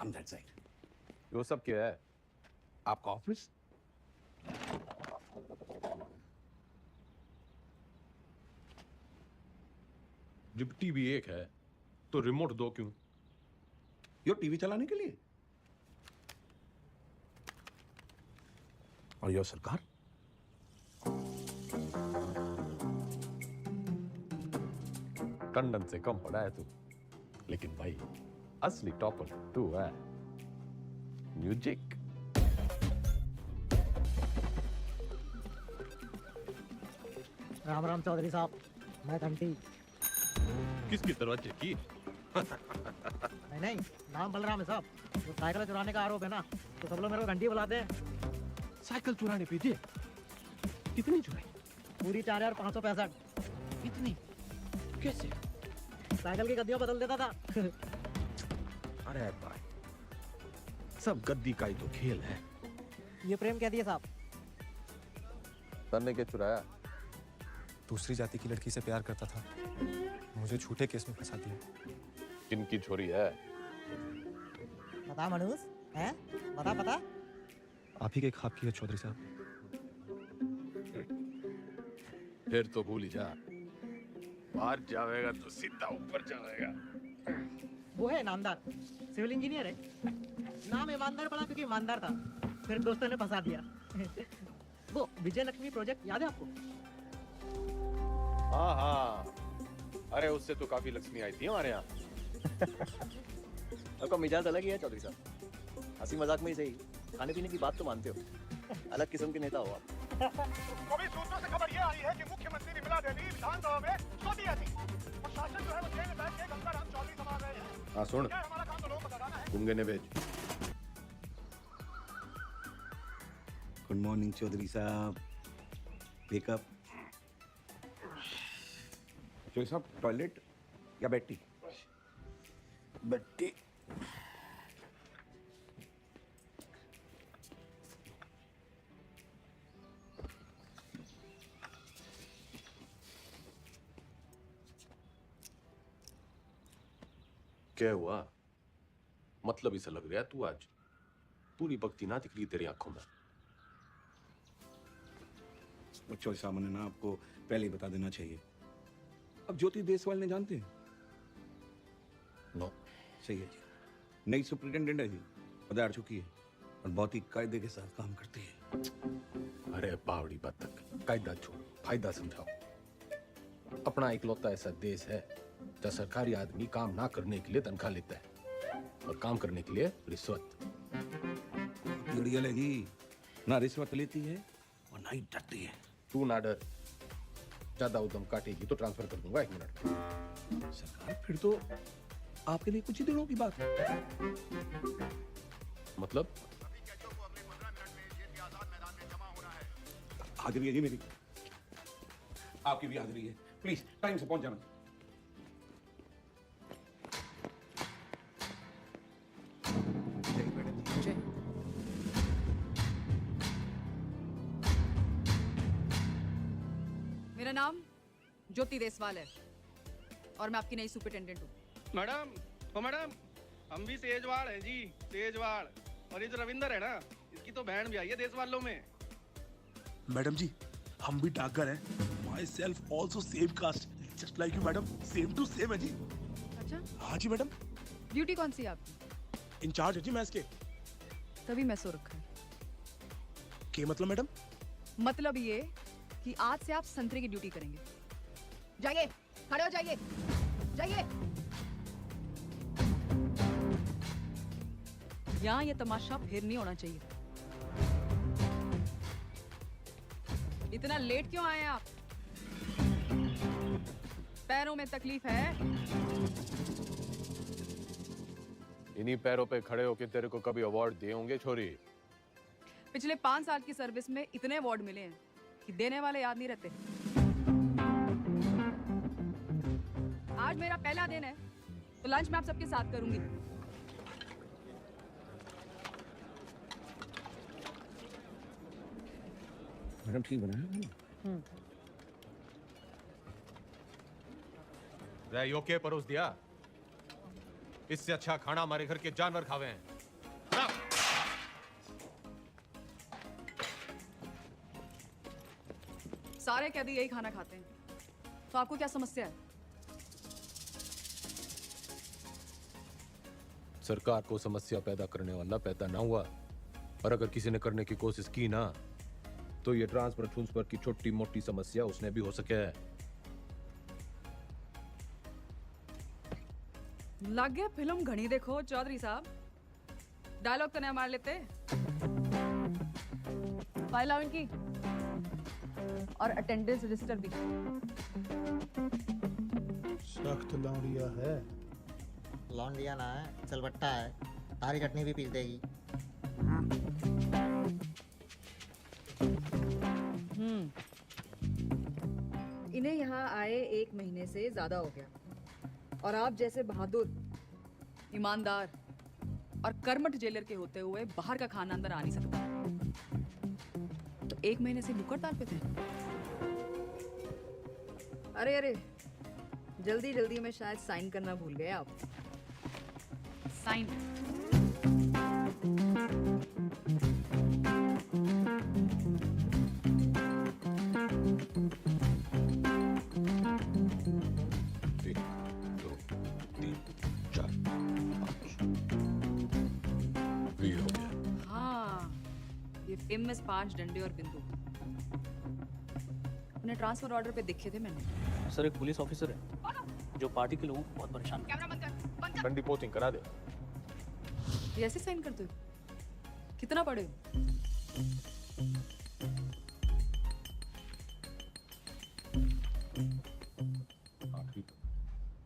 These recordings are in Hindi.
Come that side. वो सब क्या है? आपका ऑफिस? जब टीवी एक है तो रिमोट दो क्यों? यो टीवी चलाने के लिए। और यो सरकार? टंडन से कम पड़ा है तू, लेकिन भाई असली टॉपर तू है। म्यूजिक। राम राम चौधरी साहब, मैं घंटी। किसकी दरवाजे की? नहीं नहीं, नाम बलराम है साहब। जो साइकिल चुराने का आरोप है ना, तो सब लोग मेरे को घंटी बुलाते हैं। साइकिल चुराने पे दे। कितनी चुराई? पूरी 4565। इतनी? कैसे? साइकिल की गद्दियों बदल देता था। अरे भाई, सब गद्दी का ही तो खेल है। ये प्रेम कह दिए साहब। तन्ने के चुराया? दूसरी जाति की लड़की से प्यार करता था, मुझे झूठे केस में फंसा दिया। किनकी छोरी है? बता मनुष है, बता पता। आप ही के ख्वाब की है चौधरी साहब। फिर तो भूल ही जा। बाहर जाएगा तो सीधा ऊपर जाएगा। वो है ईमानदार, सिविल इंजीनियर है। नाम ईमानदार पड़ा क्योंकि ईमानदार था, फिर दोस्तों ने फंसा दिया। वो विजय लक्ष्मी प्रोजेक्ट याद है आपको? हाँ हाँ, अरे उससे तो काफी लक्ष्मी आई थी हमारे यहाँ। आपका मिजाज अलग ही है चौधरी साहब। हंसी मजाक में ही सही, खाने पीने की बात तो मानते हो। अलग किस्म के नेता हो आप। कभी सूत्रों से खबर ये आई है कि मुख्यमंत्री विमला देवी विधानसभा में सोतिया थी और शासन जो है वो जेल में बैठ के गंगाराम चौधरी समा रहे हैं। हाँ सुन, क्या हमारा काम तो लोगों को बताना है। गुंगे ने भेज। गुड मॉर्निंग चौधरी साहब। वेकअप। चौधरी साहब, टॉयलेट या बैठी? बैठी। क्या हुआ? मतलब इसे लग रहा है तू आज पूरी भक्ति ना दिख रही तेरी आंखों में। चौधरी साहब ने ना आपको पहले ही बता देना चाहिए। अब ज्योति देसवाल ने जानते हैं? नो। सही है जी। नई सुपरिटेंडेंट है जी, पधार चुकी है और बहुत ही कायदे के साथ काम करती है। अरे बावड़ी बतख, कायदा छोड़, फायदा समझाओ। अपना इकलौता ऐसा देश है जहाँ सरकारी आदमी काम ना करने के लिए तनख्वाह लेता है और काम करने के लिए रिश्वत। है जी, ना रिश्वत लेती है और ना ही डरती है। तू ना डर, ज्यादा उद्यम काटेगी तो ट्रांसफर कर दूंगा 1 मिनट। सरकार, फिर तो आपके लिए कुछ ही दिनों की बात है। मतलब? हाजिरी है जी मेरी, आपकी भी हाजिरी है। प्लीज टाइम से पहुंच जाना। मेरा नाम ज्योति देसवाल है और मैं आपकी नई सुपरिटेंडेंट हूँ। मैडम, ओ मैडम, हम भी सेजवाड़ हैं जी, सेजवाड़। और ये जो रविंदर है ना, इसकी तो बहन भी आई है देसवालों में। मैडम जी, हम भी डाकघर हैं। Myself also same caste, just like you madam, same to same है जी। अच्छा, हाँ जी मैडम। ड्यूटी कौन सी है आपकी? इंचार्ज है जी मैं इसके। तभी मैं सो रखा है। क्या मतलब मैडम? मतलब ये कि आज से आप संतरे की ड्यूटी करेंगे। जाइए, खड़े हो जाइए, जाइए। यहाँ ये तमाशा फिर नहीं होना चाहिए। इतना लेट क्यों आए आप? पैरों में तकलीफ है? इन्हीं पैरों पे खड़े होके तेरे को कभी अवार्ड दिए होंगे छोरी? पिछले 5 साल की सर्विस में इतने अवार्ड मिले हैं कि देने वाले याद नहीं रहते। आज मेरा पहला दिन है तो लंच मैं आप सबके साथ करूंगी। मैडम ठीक बना है? योके परोस दिया? इससे अच्छा खाना हमारे घर के जानवर खावे हैं। सारे कैदी यही खाना खाते हैं, तो आपको क्या समस्या है? सरकार को समस्या पैदा करने वाला पैदा ना हुआ, और अगर किसी ने करने की कोशिश की ना, तो ये ट्रांसफर की छोटी मोटी समस्या उसने भी हो सके है। लग गया फिल्म घनी देखो चौधरी साहब, डायलॉग तो नहीं मार लेते। फाइल आओ इनकी, और अटेंडेंस रजिस्टर भी। सख्त लौंडिया है। लौंडिया ना है, चलबट्टा है, तारी चटनी भी पीस देगी। इन्हें यहाँ आए 1 महीने से ज्यादा हो गया, और आप जैसे बहादुर, ईमानदार और कर्मठ जेलर के होते हुए बाहर का खाना अंदर आ नहीं सकता। तो 1 महीने से भूख हड़ताल पे थे। अरे अरे, जल्दी जल्दी में शायद साइन करना भूल गए आप। साइन। फेमस 5 डंडे और बिंदु उन्हें ट्रांसफर ऑर्डर पे दिखे थे मैंने। सर एक पुलिस ऑफिसर है जो पार्टी के लोगों को बहुत परेशान कैमरा बंद कर। डंडी पोस्टिंग करा दे। ये ऐसे साइन करते हो? कितना पढ़े हो?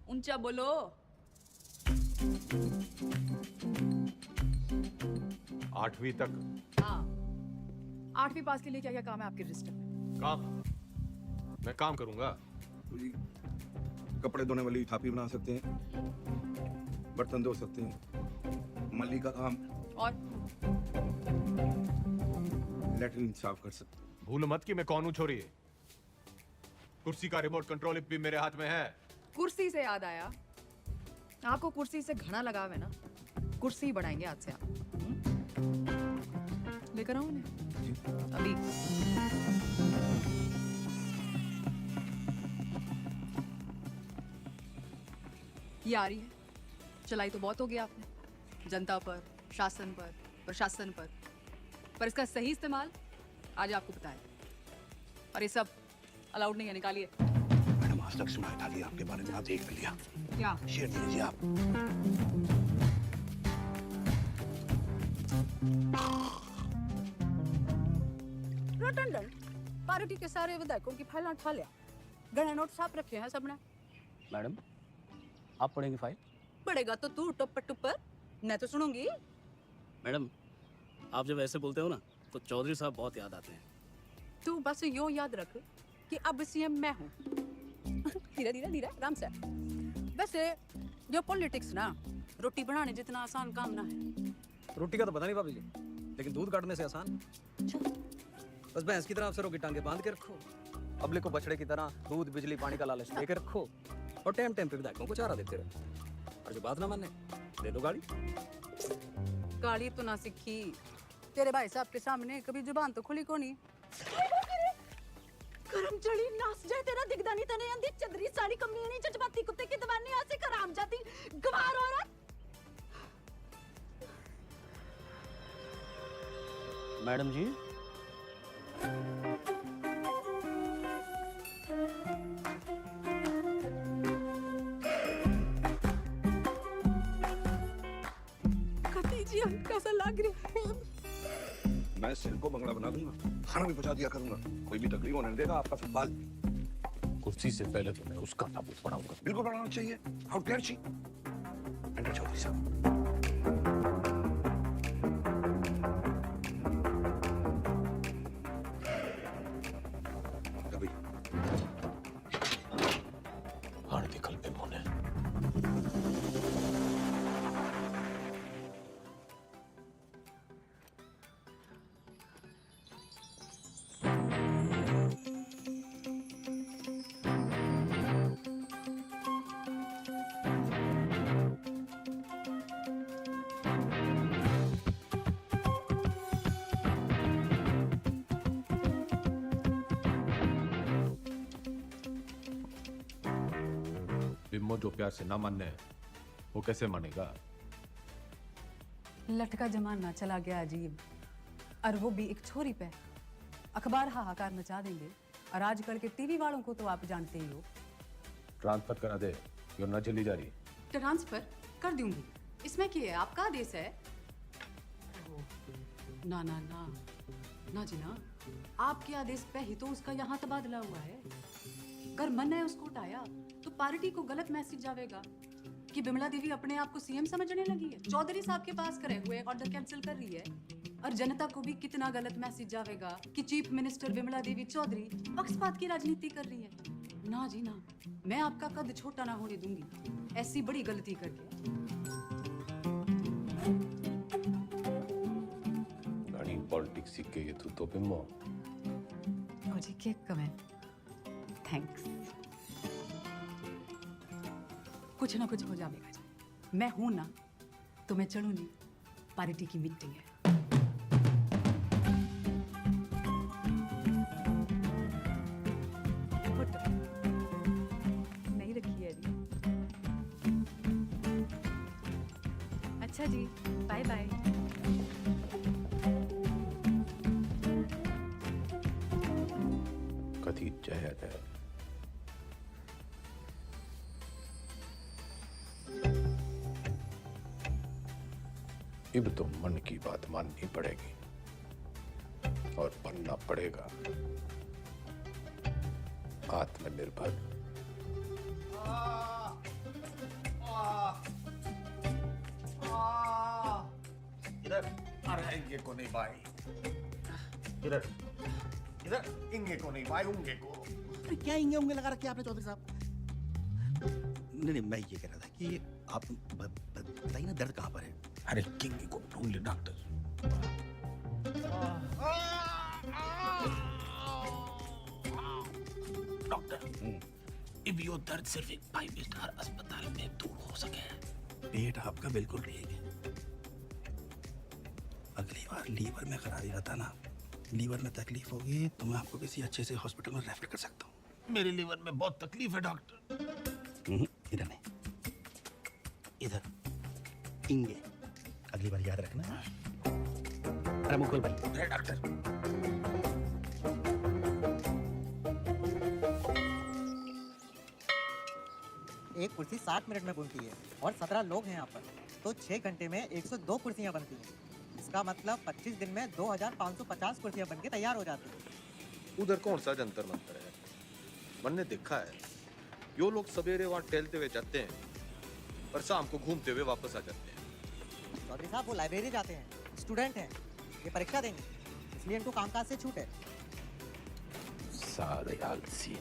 ऊंचा बोलो। 8वीं तक। हाँ, 8वीं पास के लिए क्या क्या काम है आपके रजिस्टर में? काम? मैं काम करूंगा। जी, कपड़े धोने वाली थापी बना सकते हैं, बर्तन धो सकते हैं, मल्ली का काम, और लेटरिन साफ कर सकते हैं। भूल मत कि मैं कौन हूं छोरी। कुर्सी का रिमोट कंट्रोल भी मेरे हाथ में है। कुर्सी से याद आया, आपको कुर्सी से घना लगाव है ना, कुर्सी बढ़ाएंगे आज से आप। लेकर आओ उन्हें अभी। ये आ रही है, चलाई तो बहुत हो गया आपने, जनता पर, शासन पर, प्रशासन पर इसका सही इस्तेमाल आज आपको बताया। और ये सब अलाउड नहीं है, निकालिए। मैडम आज तक सुना था आपके बारे में, आज देख लिया। क्या शेयर दीजिए आप। रोटंडर पार्टी के सारे विधायकों की फाइल उठा लिया, गणे नोट साफ रखे हैं सबने। मैडम आप पढ़ेंगी फाइल? पढ़ेगा तो तू टुप्पर टुप्पर, मैं तो सुनूंगी। मैडम आप जब ऐसे बोलते हो ना तो चौधरी साहब बहुत याद आते हैं। तू बस यो याद रख कि अब सीएम मैं हूँ। धीरे धीरे धीरे आराम से। वैसे जो पॉलिटिक्स ना रोटी बनाने जितना आसान काम ना है। रोटी का तो पता नहीं भाभी जी, लेकिन दूध काटने से आसान। बस भैंस की तरह अफसरों की टांगे बांध के रखो, पब्लिक को बछड़े की तरह दूध बिजली पानी का लालच देकर रखो, और टाइम टाइम पे विधायकों को चारा देते रहो। और जो बात ना माने दे दो गाड़ी। गाड़ी तो ना सीखी, तेरे भाई साहब के सामने कभी जुबान तो खुली को नहीं। करम चढ़ी नाच जाए तेरा दिखदा नहीं तने अंधी चदरी साड़ी कमीनी जज्बाती कुत्ते की दवानी ऐसे कराम जाती गवार औरत। मैडम जी जी हल्का सा लग रही है। मैं सिर को बंगला बना दूंगा, खाना भी पहुंचा दिया करूंगा, कोई भी तकलीफ होने नहीं देगा आपका फुटबॉल। कुर्सी से पहले तो मैं उसका ताबूत पढ़ाऊंगा। बिल्कुल पढ़ाना चाहिए। How dare she. Enter Chaudhary साहब। कभी हार निकल पे मोने। पिम्मो जो प्यार से ना मानने वो कैसे मानेगा? लटका जमाना चला गया अजीब, और वो भी एक छोरी पे। अखबार हाहाकार मचा देंगे, और आजकल के टीवी वालों को तो आप जानते ही हो। ट्रांसफर करा दे, यो ना चली जा रही। ट्रांसफर कर दूंगी, इसमें क्या है, आपका आदेश है। ना ना ना ना जी ना, आपके आदेश पे ही तो उसका यहाँ तबादला हुआ है। कर मन है उसको उठाया तो पार्टी को गलत मैसेज जाएगा कि बिमला देवी अपने आप को सीएम समझने लगी है, चौधरी साहब के पास करे हुए ऑर्डर कैंसिल कर रही है। और जनता को भी कितना गलत मैसेज जाएगा कि चीफ मिनिस्टर बिमला देवी चौधरी पक्षपात की राजनीति कर रही है। ना जी ना, मैं आपका कद छोटा ना होने दूंगी ऐसी बड़ी गलती करके। गाड़ी पॉलिटिक्स सीख के ये तो पिम्मो। जी केक कमेंट, थैंक्स। कुछ ना कुछ हो जाएगा जी, मैं हूं ना तो मैं चलूंगी, पार्टी की मीटिंग है। नहीं रखी है जी। अच्छा जी, बाय बाय। कथी जय जय। अब तो मन की बात माननी पड़ेगी और बनना पड़ेगा आत्मनिर्भर। इधर अरे इंगे को नहीं भाई, इधर इधर इंगे को नहीं भाई, उंगे को। अरे क्या इंगे उंगे लगा रखे आपने चौधरी साहब? नहीं, मैं ये कह रहा था कि आप बताइए ना, दर्द कहाँ पर है? अरे किंग को ढूंढ ले डॉक्टर। डॉक्टर, अब यो दर्द सिर्फ एक 5 स्टार अस्पताल में दूर हो सके। पेट आपका बिल्कुल ठीक है। अगली बार लीवर में खराबी रहता ना, लीवर में तकलीफ होगी तो मैं आपको किसी अच्छे से हॉस्पिटल में रेफर कर सकता हूँ। मेरे लीवर में बहुत तकलीफ है डॉक्टर। इधर नहीं, इधर इंगे। अगली बार याद रखना। अरे मुकुल भाई। डॉक्टर, एक कुर्सी 60 मिनट में बनती है और 17 लोग हैं यहाँ पर, तो 6 घंटे में 102 कुर्सियाँ बनती हैं। इसका मतलब 25 दिन में 2550 कुर्सियाँ बनके तैयार हो जाती हैं। उधर कौन सा जंतर मंतर है? मैंने देखा है, यो लोग सवेरे वहाँ टहलते हुए जाते हैं और शाम को घूमते हुए वापस आ जाते हैं। चौधरी साहब वो लाइब्रेरी जाते हैं, स्टूडेंट हैं, ये परीक्षा देंगे, इसलिए इनको कामकाज से छूट है। सारे आलसी।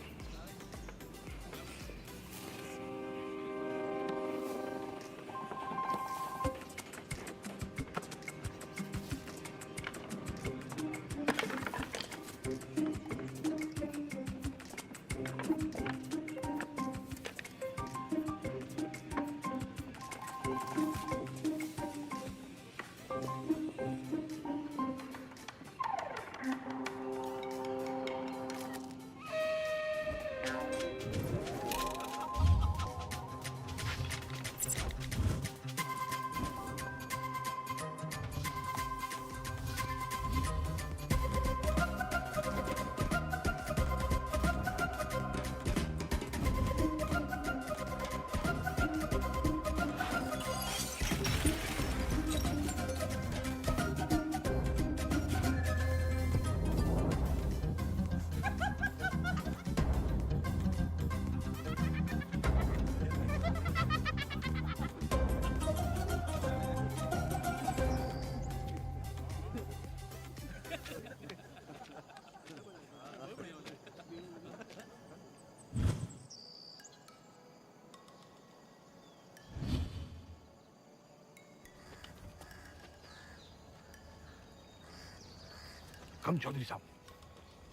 कम चौधरी साहब,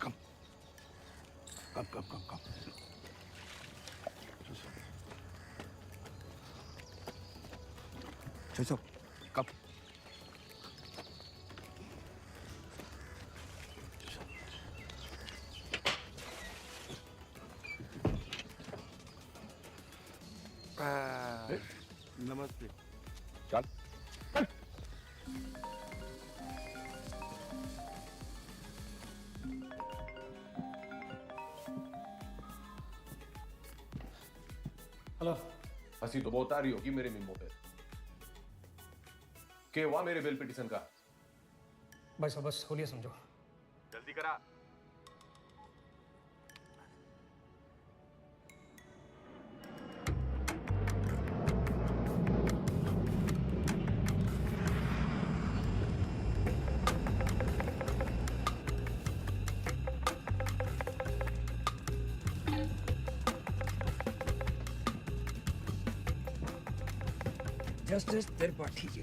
कम कम कम कम कम। चलो कम। नमस्ते। चल हेलो। हंसी तो बहुत आ रही होगी मेरे मिम्बो पे। क्या हुआ मेरे बिल पिटीशन का? भाई साहब बस खोलिए समझो। जल्दी करा। जस्टिस त्रिपाठी जी,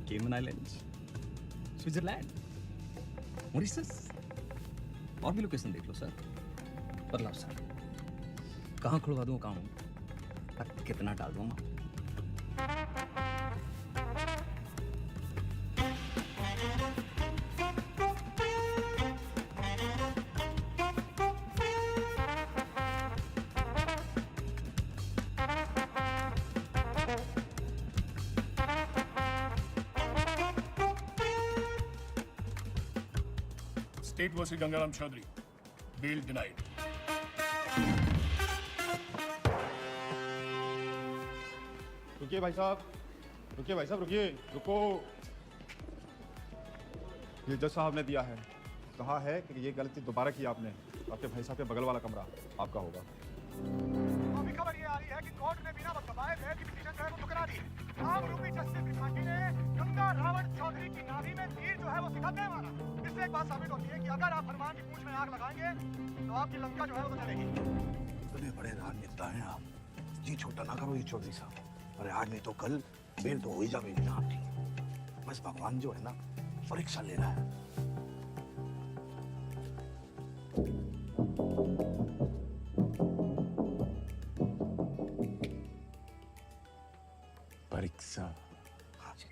केमन आइलैंड्स, स्विट्जरलैंड, मॉरिशस, और भी लोकेशन देख लो सर। बदलाव सर, कहाँ खुलवा दूँ अकाउंट और कितना डाल दूँ? State versus Gangaram Chaudhary. Bail denied. रुकिए भाई साहब, रुकिए भाई साहब, रुकिए, रुको। ये जज साहब ने दिया है, कहा है कि ये गलती दोबारा की आपने, आपके भाई साहब के बगल वाला कमरा आपका होगा। अभी खबर ये आ रही है कि कोर्ट ने बिना वक्त दबाए बैल की पिटीशन जो है वो ठुकरा दी। आरोपी जस्टिस त्रिपाठी ने गंगा रावण चौधरी की नाभि में तीर जो है वो सिखाते मारा। इससे एक बात साबित होती है कि अगर आप हनुमान की पूंछ में आग लगाएंगे तो आपकी लंका जो है वो तो जलेगी। इतने बड़े राजनेता हैं आप, जी छोटा ना करो ये चौधरी साहब। अरे आज नहीं तो कल बेल तो हो ही जाएगी ना आपकी। बस भगवान जो है ना परीक्षा ले रहा है। परीक्षा। हाँ जी।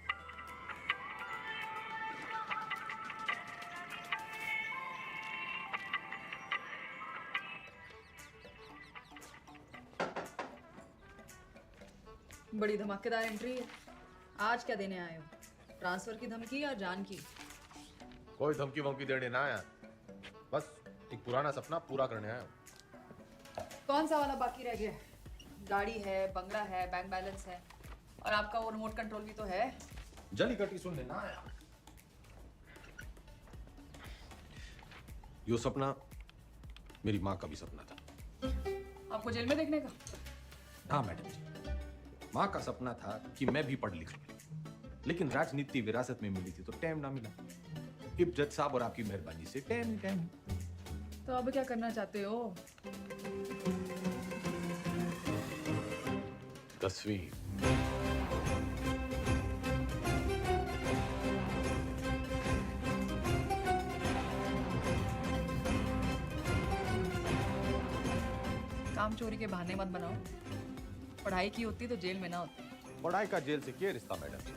बड़ी धमाकेदार एंट्री है। आज क्या देने आए हो? ट्रांसफर की धमकी या जान की? कोई धमकी वमकी देने ना आया, बस एक पुराना सपना पूरा करने आया। कौन सा वाला बाकी रह गया? गाड़ी है, बंगला है, बैंक बैलेंस है, और आपका वो रिमोट कंट्रोल भी तो है। जलीकट्टी सुनने ना आया। यो सपना मेरी माँ का भी सपना था। आपको जेल में देखने का? हाँ मैडम जी, माँ का सपना था कि मैं भी पढ़ लिख लूं, लेकिन राजनीति विरासत में मिली थी तो टाइम ना मिला। इब जज साहब और आपकी मेहरबानी से टाइम ही टाइम। तो अब क्या करना चाहते हो? 10वीं। काम चोरी के बहाने मत बनाओ। पढ़ाई की होती तो जेल में ना होती। पढ़ाई का जेल से क्या रिश्ता मैडम जी?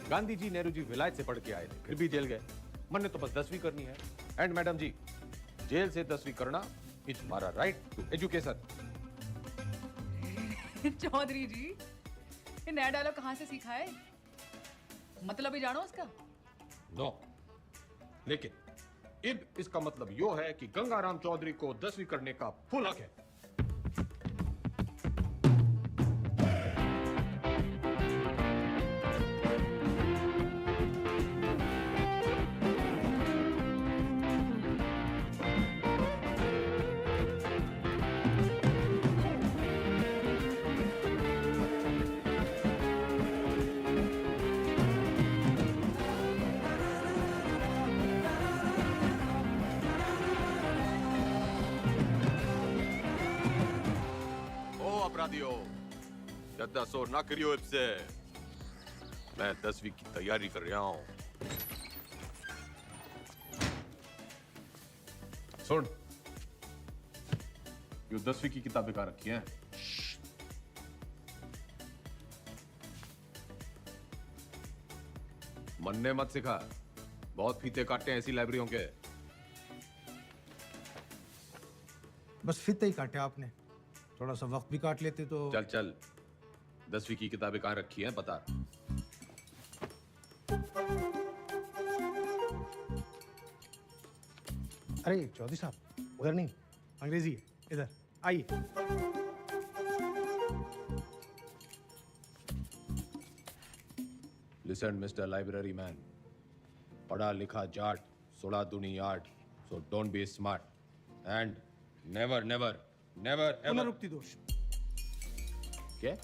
गांधी जी नेहरू जी विलायत से पढ़ के आए थे, फिर भी जेल गए। मैंने तो बस 10वीं करनी है। एंड मैडम जी, जेल से 10वीं करना इज हमारा राइट टू एजुकेशन। चौधरी जी, ये नया डायलॉग कहाँ से सीखा है? मतलब ही जानो उसका? नो, लेकिन इब इसका मतलब यो है कि गंगाराम चौधरी को 10वीं करने का फुल हक है। ज्यादा शोर ना करियो इससे। मैं 10वीं की तैयारी कर रहा हूं। सुन, ये 10वीं की किताबें कहाँ रखी हैं? मन्ने मत सिखा, बहुत फीते काटते हैं ऐसी लाइब्रेरियों के। बस फित्ते ही काटे आपने। थोड़ा सा वक्त भी काट लेते तो। चल चल, 10वीं की किताबें कहाँ रखी हैं बता। अरे चौधरी साहब उधर नहीं, अंग्रेजी है, इधर आइए। लिसन मिस्टर लाइब्रेरी मैन, पढ़ा लिखा जाट, सोड़ा दुनी art, so don't be smart and never never never ever. पुनरुक्ति दोष। क्या?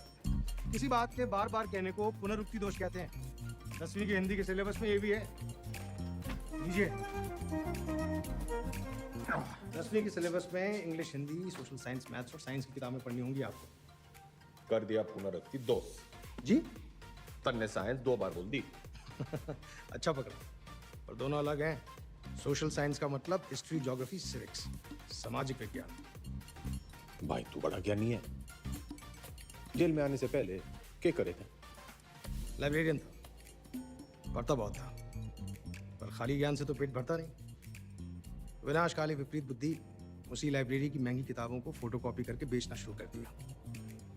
किसी बात के बार बार कहने को पुनरुक्ति दोष कहते हैं। 10वीं के हिंदी के सिलेबस में ये भी है। लीजिए। 10वीं के सिलेबस में English, Hindi, social science, maths और साइंस की किताबें पढ़नी होंगी आपको। कर दिया पुनरुक्ति 2। जी? तन्ने साइंस 2 बार बोल दी। अच्छा पकड़ा, पर दोनों अलग हैं। सोशल साइंस का मतलब हिस्ट्री, ज्योग्राफी, सिविक्स, सामाजिक विज्ञान। भाई तू बड़ा ज्ञानी है। जेल में आने से पहले क्या करे थे? लाइब्रेरियन था, पढ़ता बहुत था, पर खाली ज्ञान से तो पेट भरता नहीं। विनाशकाली विपरीत बुद्धि उसी लाइब्रेरी की महंगी किताबों को फोटोकॉपी करके बेचना शुरू कर दिया।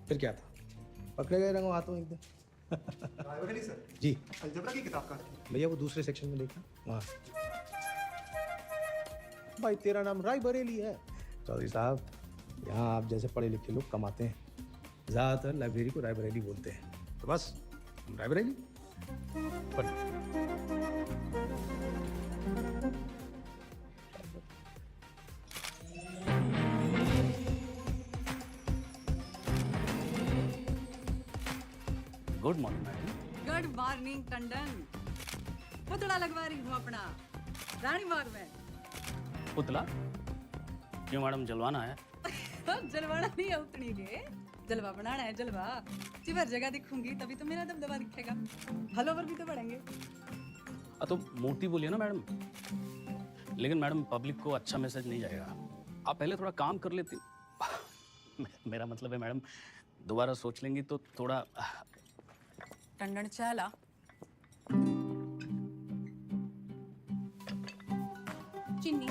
फिर क्या था, पकड़े गए रंगों हाथों एक दिन। सर जी, अलजेब्रा की किताब का भैया वो दूसरे सेक्शन में देखना वहाँ। भाई तेरा नाम राय बरेली है। चौधरी साहब, यहाँ आप जैसे पढ़े लिखे लोग कमाते हैं। ज़्यादातर लाइब्रेरी को रायबरेली बोलते हैं, तो बस हम Raebareli. Good morning madam. Good morning Tandon. पुतला लगवा रही हूँ अपना रानी बाग में। पुतला क्यों मैडम, जलवाना है? जलवाना नहीं है उतनी के, जलवा बनाना है। जलवा हर जगह दिखूंगी तभी तो मेरा दबदबा दिखेगा, फॉलोवर भी तो बढ़ेंगे। तो मूर्ति बोलिए ना मैडम। लेकिन मैडम पब्लिक को अच्छा मैसेज नहीं जाएगा। आप पहले थोड़ा काम कर लेती। मेरा मतलब है मैडम, दोबारा सोच लेंगी तो थोड़ा। टंडन चाला चीनी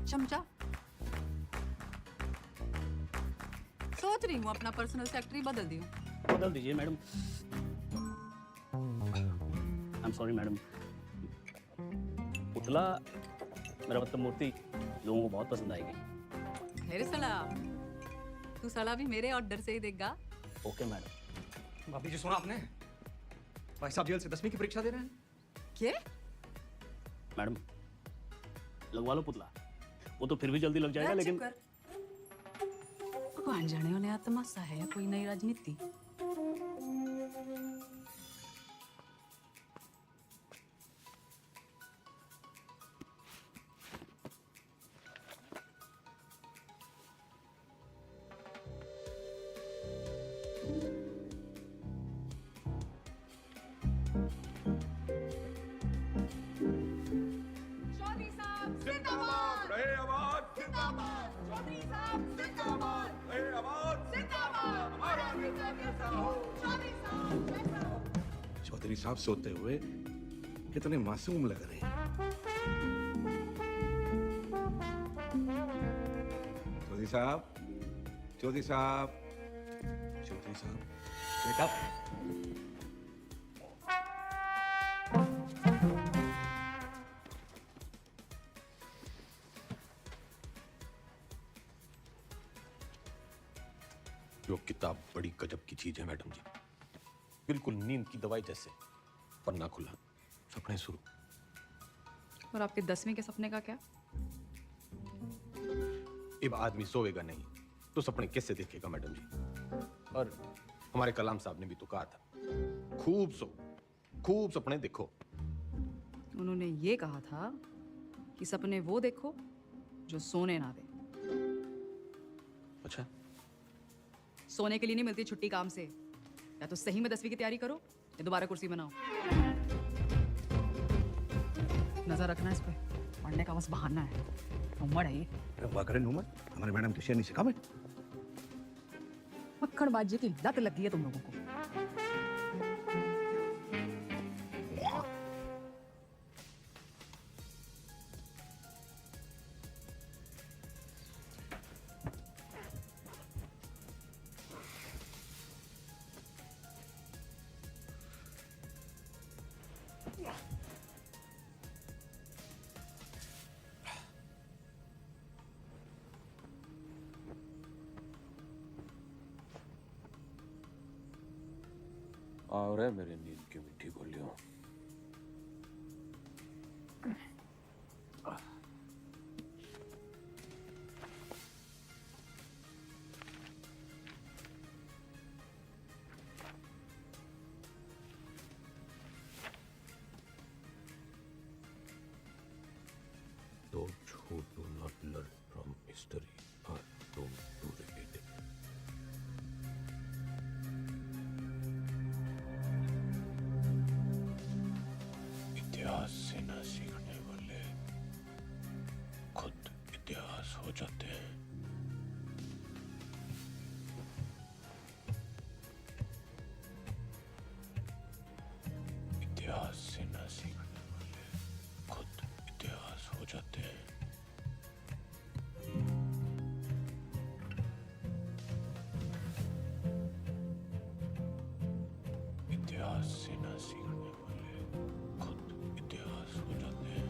चमचा। सोच रही हूँ अपना पर्सनल सेक्रेटरी बदल दूं। बदल दीजिए madam. I am sorry madam. पुतला, मेरा मतलब मूर्ति लोगों को बहुत पसंद आएगी। फिर सलाह, तू सलाह भी मेरे ऑर्डर से ही देगा। Okay madam. भाभी जी सुना आपने, भाई साहब जेल से 10वीं की परीक्षा दे रहे हैं। क्या? मैडम लगवा लो पुतला, वो तो फिर भी जल्दी लग जाएगा। लेकिन भगवान जाने उन्हें तमाशा है कोई नई राजनीति। चौधरी साहब सोते हुए कितने मासूम लग रहे हैं। चौधरी साहब, चौधरी साहब, चौधरी साहब, बेटा। जो किताब बड़ी गजब की चीज है मैडम जी, बिल्कुल नींद की दवाई जैसे। पन्ना खुला, सपने शुरू। और आपके 10वीं के सपने का क्या? अब आदमी सोएगा नहीं तो सपने कैसे देखेगा मैडम जी? और हमारे कलाम साहब ने भी तो कहा था, खूब सो, खूब सपने देखो। उन्होंने ये कहा था कि सपने वो देखो जो सोने ना दे। अच्छा, सोने के लिए नहीं मिलती छुट्टी काम से। या तो सही में 10वीं की तैयारी करो या दोबारा कुर्सी बनाओ। नजर रखना इस पे, पढ़ने का बस बहाना है। उम्र है ये। वाह करें उमर, हमारे मैडम की शेर नहीं सिखा। मक्खड़बाजी की लत लगी है तुम लोगों को। और है मेरे नींद की मीठी गोलियों। Don't who do not learn from history are doomed to repeat it. इतिहास से न सीखने वाले खुद इतिहास हो जाते हैं। इतिहास से न सीखने वाले खुद इतिहास हो जाते हैं। इतिहास से न सीखने वाले खुद इतिहास हो जाते हैं।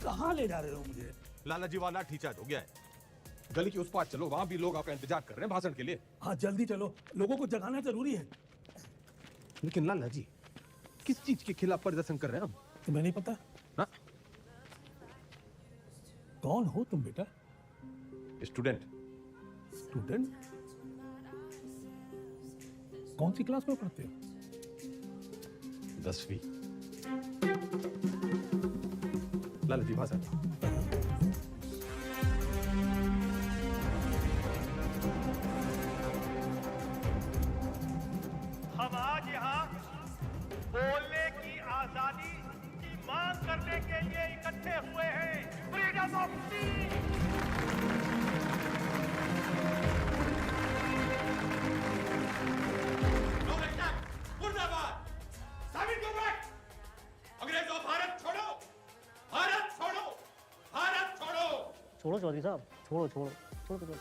कहाँ ले जा रहे हो मुझे? लाला जी वाला ठीचार्ज हो गया है। गली के उस पार चलो, वहां भी लोग आपका इंतजार कर रहे हैं भाषण के लिए। हाँ जल्दी चलो, लोगों को जगाना जरूरी है। लेकिन लाला जी किस चीज के खिलाफ प्रदर्शन कर रहे हैं हम? तुम्हें नहीं पता? हाँ? कौन हो तुम बेटा? स्टूडेंट। स्टूडेंट? कौन सी क्लास में पढ़ते हो? 10वीं। लाला जी भाषण। हम आज यहाँ बोलने की आजादी की मांग करने के लिए इकट्ठे हुए हैं। Freedom of speech. मुर्दाबाद। साबित को बैठ। अंग्रेजों भारत छोड़ो, भारत छोड़ो, भारत छोड़ो। छोड़ो चौधरी साहब, छोड़ो छोड़ो छोड़ो छोड़ो।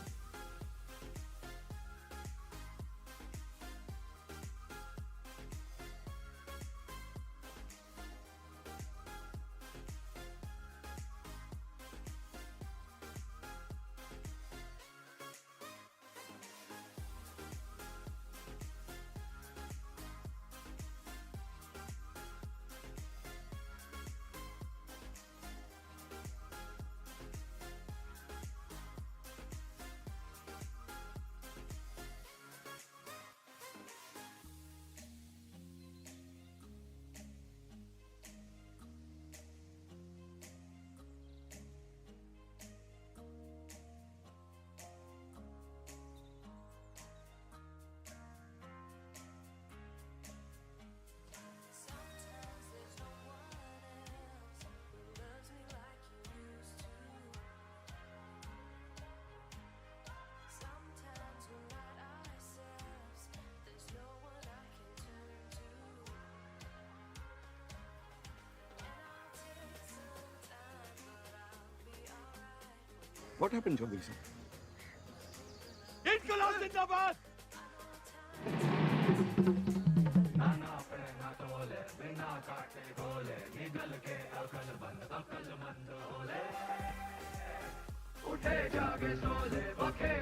What happened, Chaudhary sir? इनकलाब जिंदाबाद। उठे जागे सोले बखे।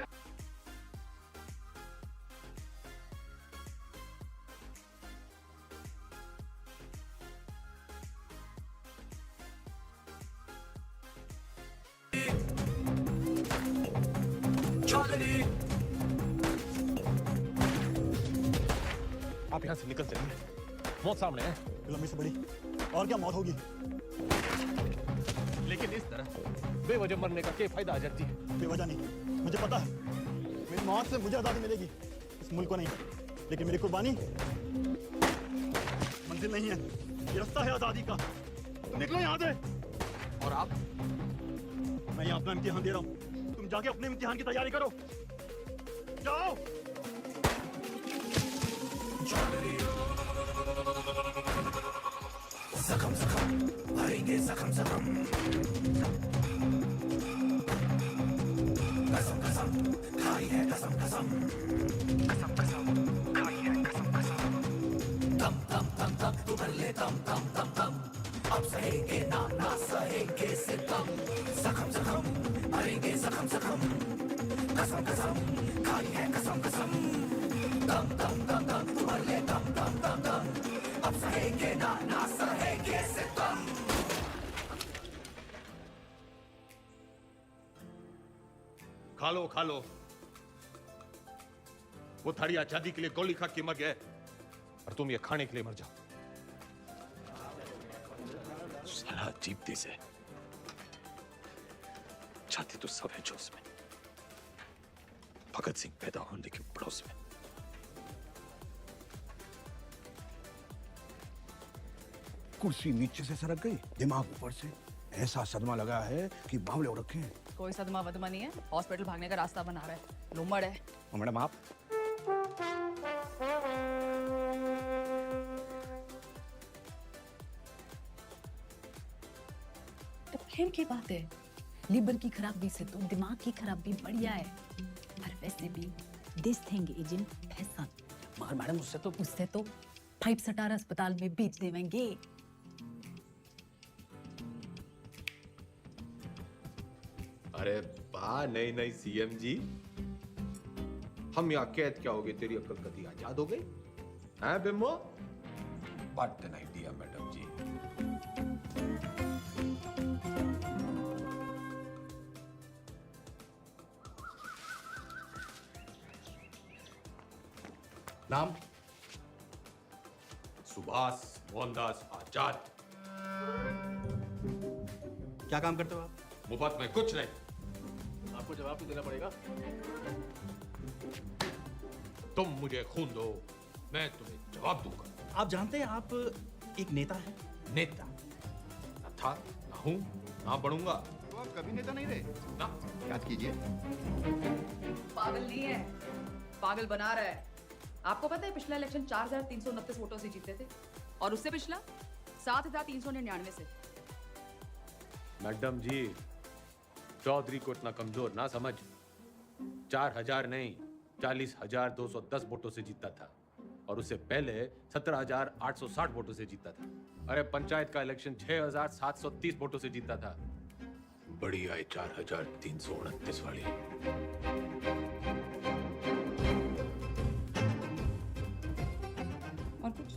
आप यहाँ से निकल चलिए, मौत सामने है। लंबी से बड़ी और क्या मौत होगी? लेकिन इस तरह बेवजह मरने का क्या फायदा आजाद जी? बेवजह नहीं, मुझे पता है मेरी मौत से मुझे आज़ादी मिलेगी, इस मुल्क को नहीं। लेकिन मेरी कुर्बानी मंजिल नहीं है, ये रास्ता है आज़ादी का। तुम निकलो यहाँ से। और आप? मैं यहाँ अपना इम्तिहान दे रहा हूँ, तुम जाके अपने इम्तिहान की तैयारी करो। जाओ। जख्म जख्म भरेंगे जख्म जख्म कसम कसम खाई है कसम कसम कसम कसम खाई है कसम कसम दम दम दम दम तू भर ले दम दम दम दम अब सहेंगे ना ना सहेंगे सितम जख्म जख्म भरेंगे जख्म जख्म कसम कसम खाई है कसम कसम दम दम दम दम तू भर ले दम दम दम दम अब सहेंगे ना ना सहेंगे सितम। खा लो खा लो। वो थारी आजादी के लिए गोली खा के मर गए और तुम ये खाने के लिए मर जाओ। साला अजीब देश है, छाती तो सब है जोश में। भगत सिंह पैदा होने के पड़ोस में। कुर्सी नीचे से सरक गई, दिमाग ऊपर से। ऐसा सदमा लगा है कि बावले हो रखे हैं। कोई सदमा वदमा नहीं है, हॉस्पिटल भागने का रास्ता बना रहा है, लुम्बड़ है। मैडम आप तो फिर की बात है, लीवर की खराबी से तो दिमाग की खराबी बढ़िया है। और वैसे भी this thing is in fashion. मगर मैडम उससे तो 5 स्टार अस्पताल में बेच देवेंगे। अरे वाह, नहीं नहीं सीएम जी, हम यहाँ कैद क्या हो गए, तेरी अक्ल कभी आजाद हो गई हैं बिम्बो? What an idea madam ji. नाम? सुभाष मोहनदास आजाद। क्या काम करते हो आप? मुफ्त में कुछ नहीं। आपको जवाब भी देना पड़ेगा। तुम मुझे खून दो, मैं तुम्हें जवाब दूंगा। आप जानते हैं आप एक नेता हैं? नेता न था, ना हूं, ना बनूंगा। तो आप कभी नेता नहीं रहे ना। याद कीजिए। पागल नहीं है, पागल बना रहा है। आपको पता है पिछला इलेक्शन 4329 वोटों से जीते थे और उससे पिछला 7399 से। मैडम जी, चौधरी को इतना कमजोर ना समझ। 4000 नहीं, 40,210 वोटों से जीता था और उससे पहले 17,860 वोटों से जीता था। अरे पंचायत का इलेक्शन 6,730 वोटों से जीता था। बड़ी आई 4,329 वाली। और कुछ?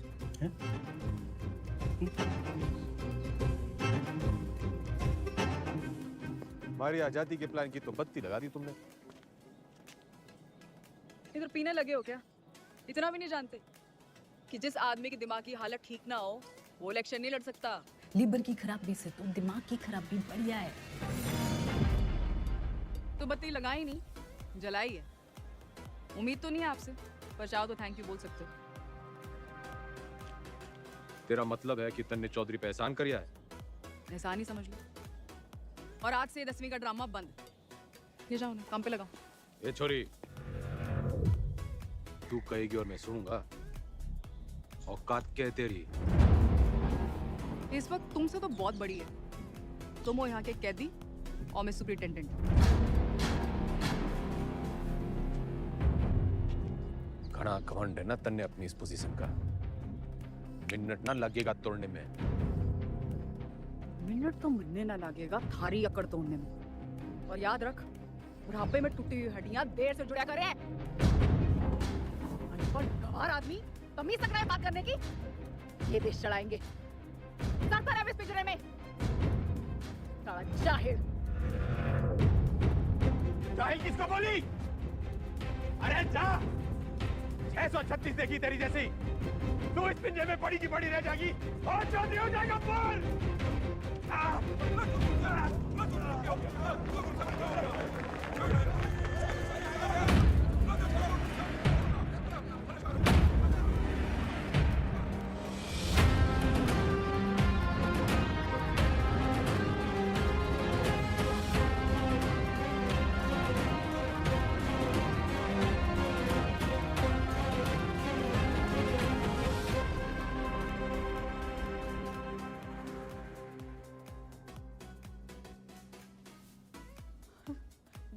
हमारी आजादी के प्लान की तो बत्ती लगा दी तुमने। इधर पीने लगे हो क्या? इतना भी नहीं जानते कि जिस आदमी की दिमाग की हालत ठीक ना हो वो इलेक्शन नहीं लड़ सकता। लीवर की खराबी से तो दिमाग की खराबी बढ़िया है। तो बत्ती लगाई नहीं, जलाई है। उम्मीद तो नहीं है आपसे, पर चाहो तो थैंक यू बोल सकते हो। तेरा मतलब है कि तन्ने चौधरी पे एहसान किया है? एहसान ही समझ लो। और आज से 10वीं का ड्रामा बंद। ये जाओ ना, काम पे लगाओ। ए छोरी, तू कहेगी और मैं सुनूंगा। औकात क्या है तेरी? इस वक्त तुमसे तो बहुत बड़ी है। तुम हो यहाँ के कैदी और मैं सुपरिटेंडेंट। घना घमंड है ना तन्ने अपनी इस पोजीशन का। मिनट ना लगेगा तोड़ने में। मिनट तो मुन्ने ना लगेगा थारी अकड़ तोड़ने में। और याद रख, बुढ़ापे में टूटी हुई हड्डियां देर से जुड़ा करे। अनपढ़ गंवार आदमी तमीज तक नहीं बात करने की। ये देश चलाएंगे। करता रहे इस पिंजरे में। साला जाहिल। जाहिल किसको बोली? अरे जा! 636 देखी तेरी जैसी। तू इस पिंजरे में पड़ी की पड़ी रह जाएगी और चौधरी हो जाएगा बोल।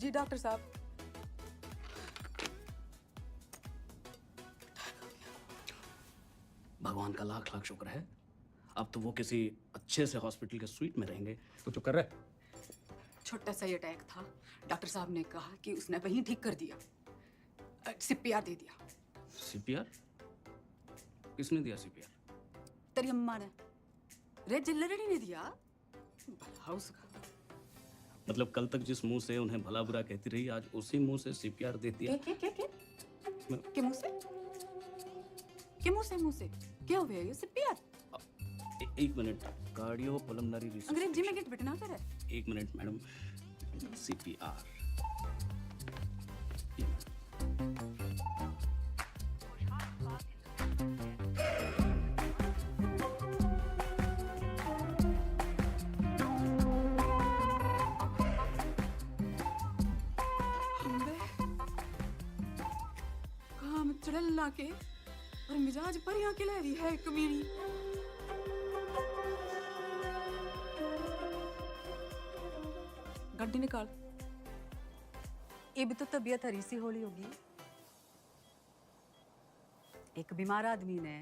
जी डॉक्टर साहब। भगवान का लाख लाख शुक्र है, अब तो वो किसी अच्छे से हॉस्पिटल के स्वीट में रहेंगे। तो चुप कर रहे। छोटा सा ही अटैक था, डॉक्टर साहब ने कहा कि उसने वहीं ठीक कर दिया, सीपीआर दे दिया। सीपीआर? किसने दिया सीपीआर? तेरी अम्मा ने, रे जिल्लरी ने दिया। भला उसका। मतलब कल तक जिस मुंह से उन्हें भला बुरा कहती रही, आज उसी मुंह से सीपीआर दे दिया। के मुंह से? के मुंह से क्या हुआ ये सीपीआर? एक मिनट, कार्डियो पल्मोनरी रिसर्च। अंग्रेजी में गेट बैठना करे। एक मिनट मैडम, सीपीआर। काम चढ़ला के और मिजाज परियां के लहरी है कमीनी। गड्डी निकाल। ये भी तो तबीयत हरी सी होली होगी। एक बीमार आदमी ने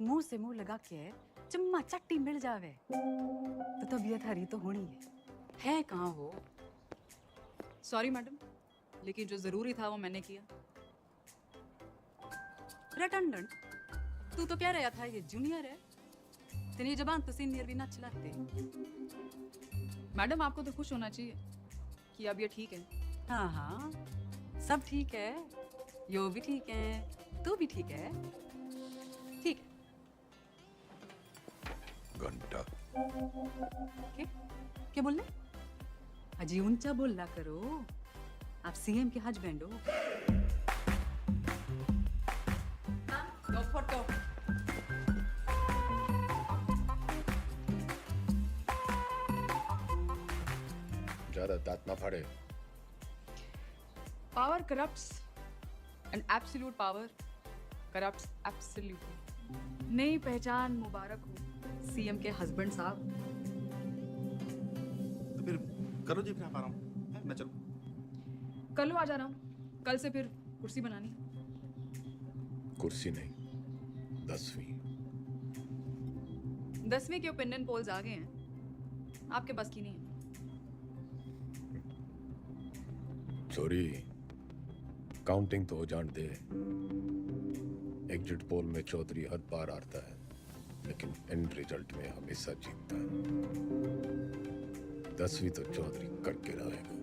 मुंह से मुंह लगा के चम्मा चट्टी मिल जावे तो तबीयत हरी तो होनी है कहाँ वो? सॉरी मैडम, लेकिन जो जरूरी था वो मैंने किया। रटंडन, तू तो कह रहा था ये जूनियर है, तेरी जबान तो सीनियर भी ना चलाते। मैडम आपको तो खुश होना चाहिए कि अब ये ठीक है। हाँ हाँ, सब ठीक है, यो भी ठीक है, तू भी ठीक है, ठीक है। घंटा क्या बोलने? अजी ऊंचा बोलना करो, आप सीएम के हस्बैंड हो। No photo. ज्यादा दांत ना फाड़े। Power corrupts and absolute power corrupts absolutely। नई पहचान मुबारक हो सीएम के हस्बैंड साहब। तो फिर करो जी, फिर आ रहा हूँ मैं, चलूँ? कल आ जा रहा हूँ, कल से फिर कुर्सी बनानी। कुर्सी नहीं, 10वीं। 10वीं के ओपिनियन पोल्स आ गए हैं, आपके बस की नहीं है। छोरी, काउंटिंग तो हो जान दे। एग्जिट पोल में चौधरी हर बार हारता है, लेकिन एंड रिजल्ट में हमेशा जीतता है। 10वीं तो चौधरी करके रहेगा,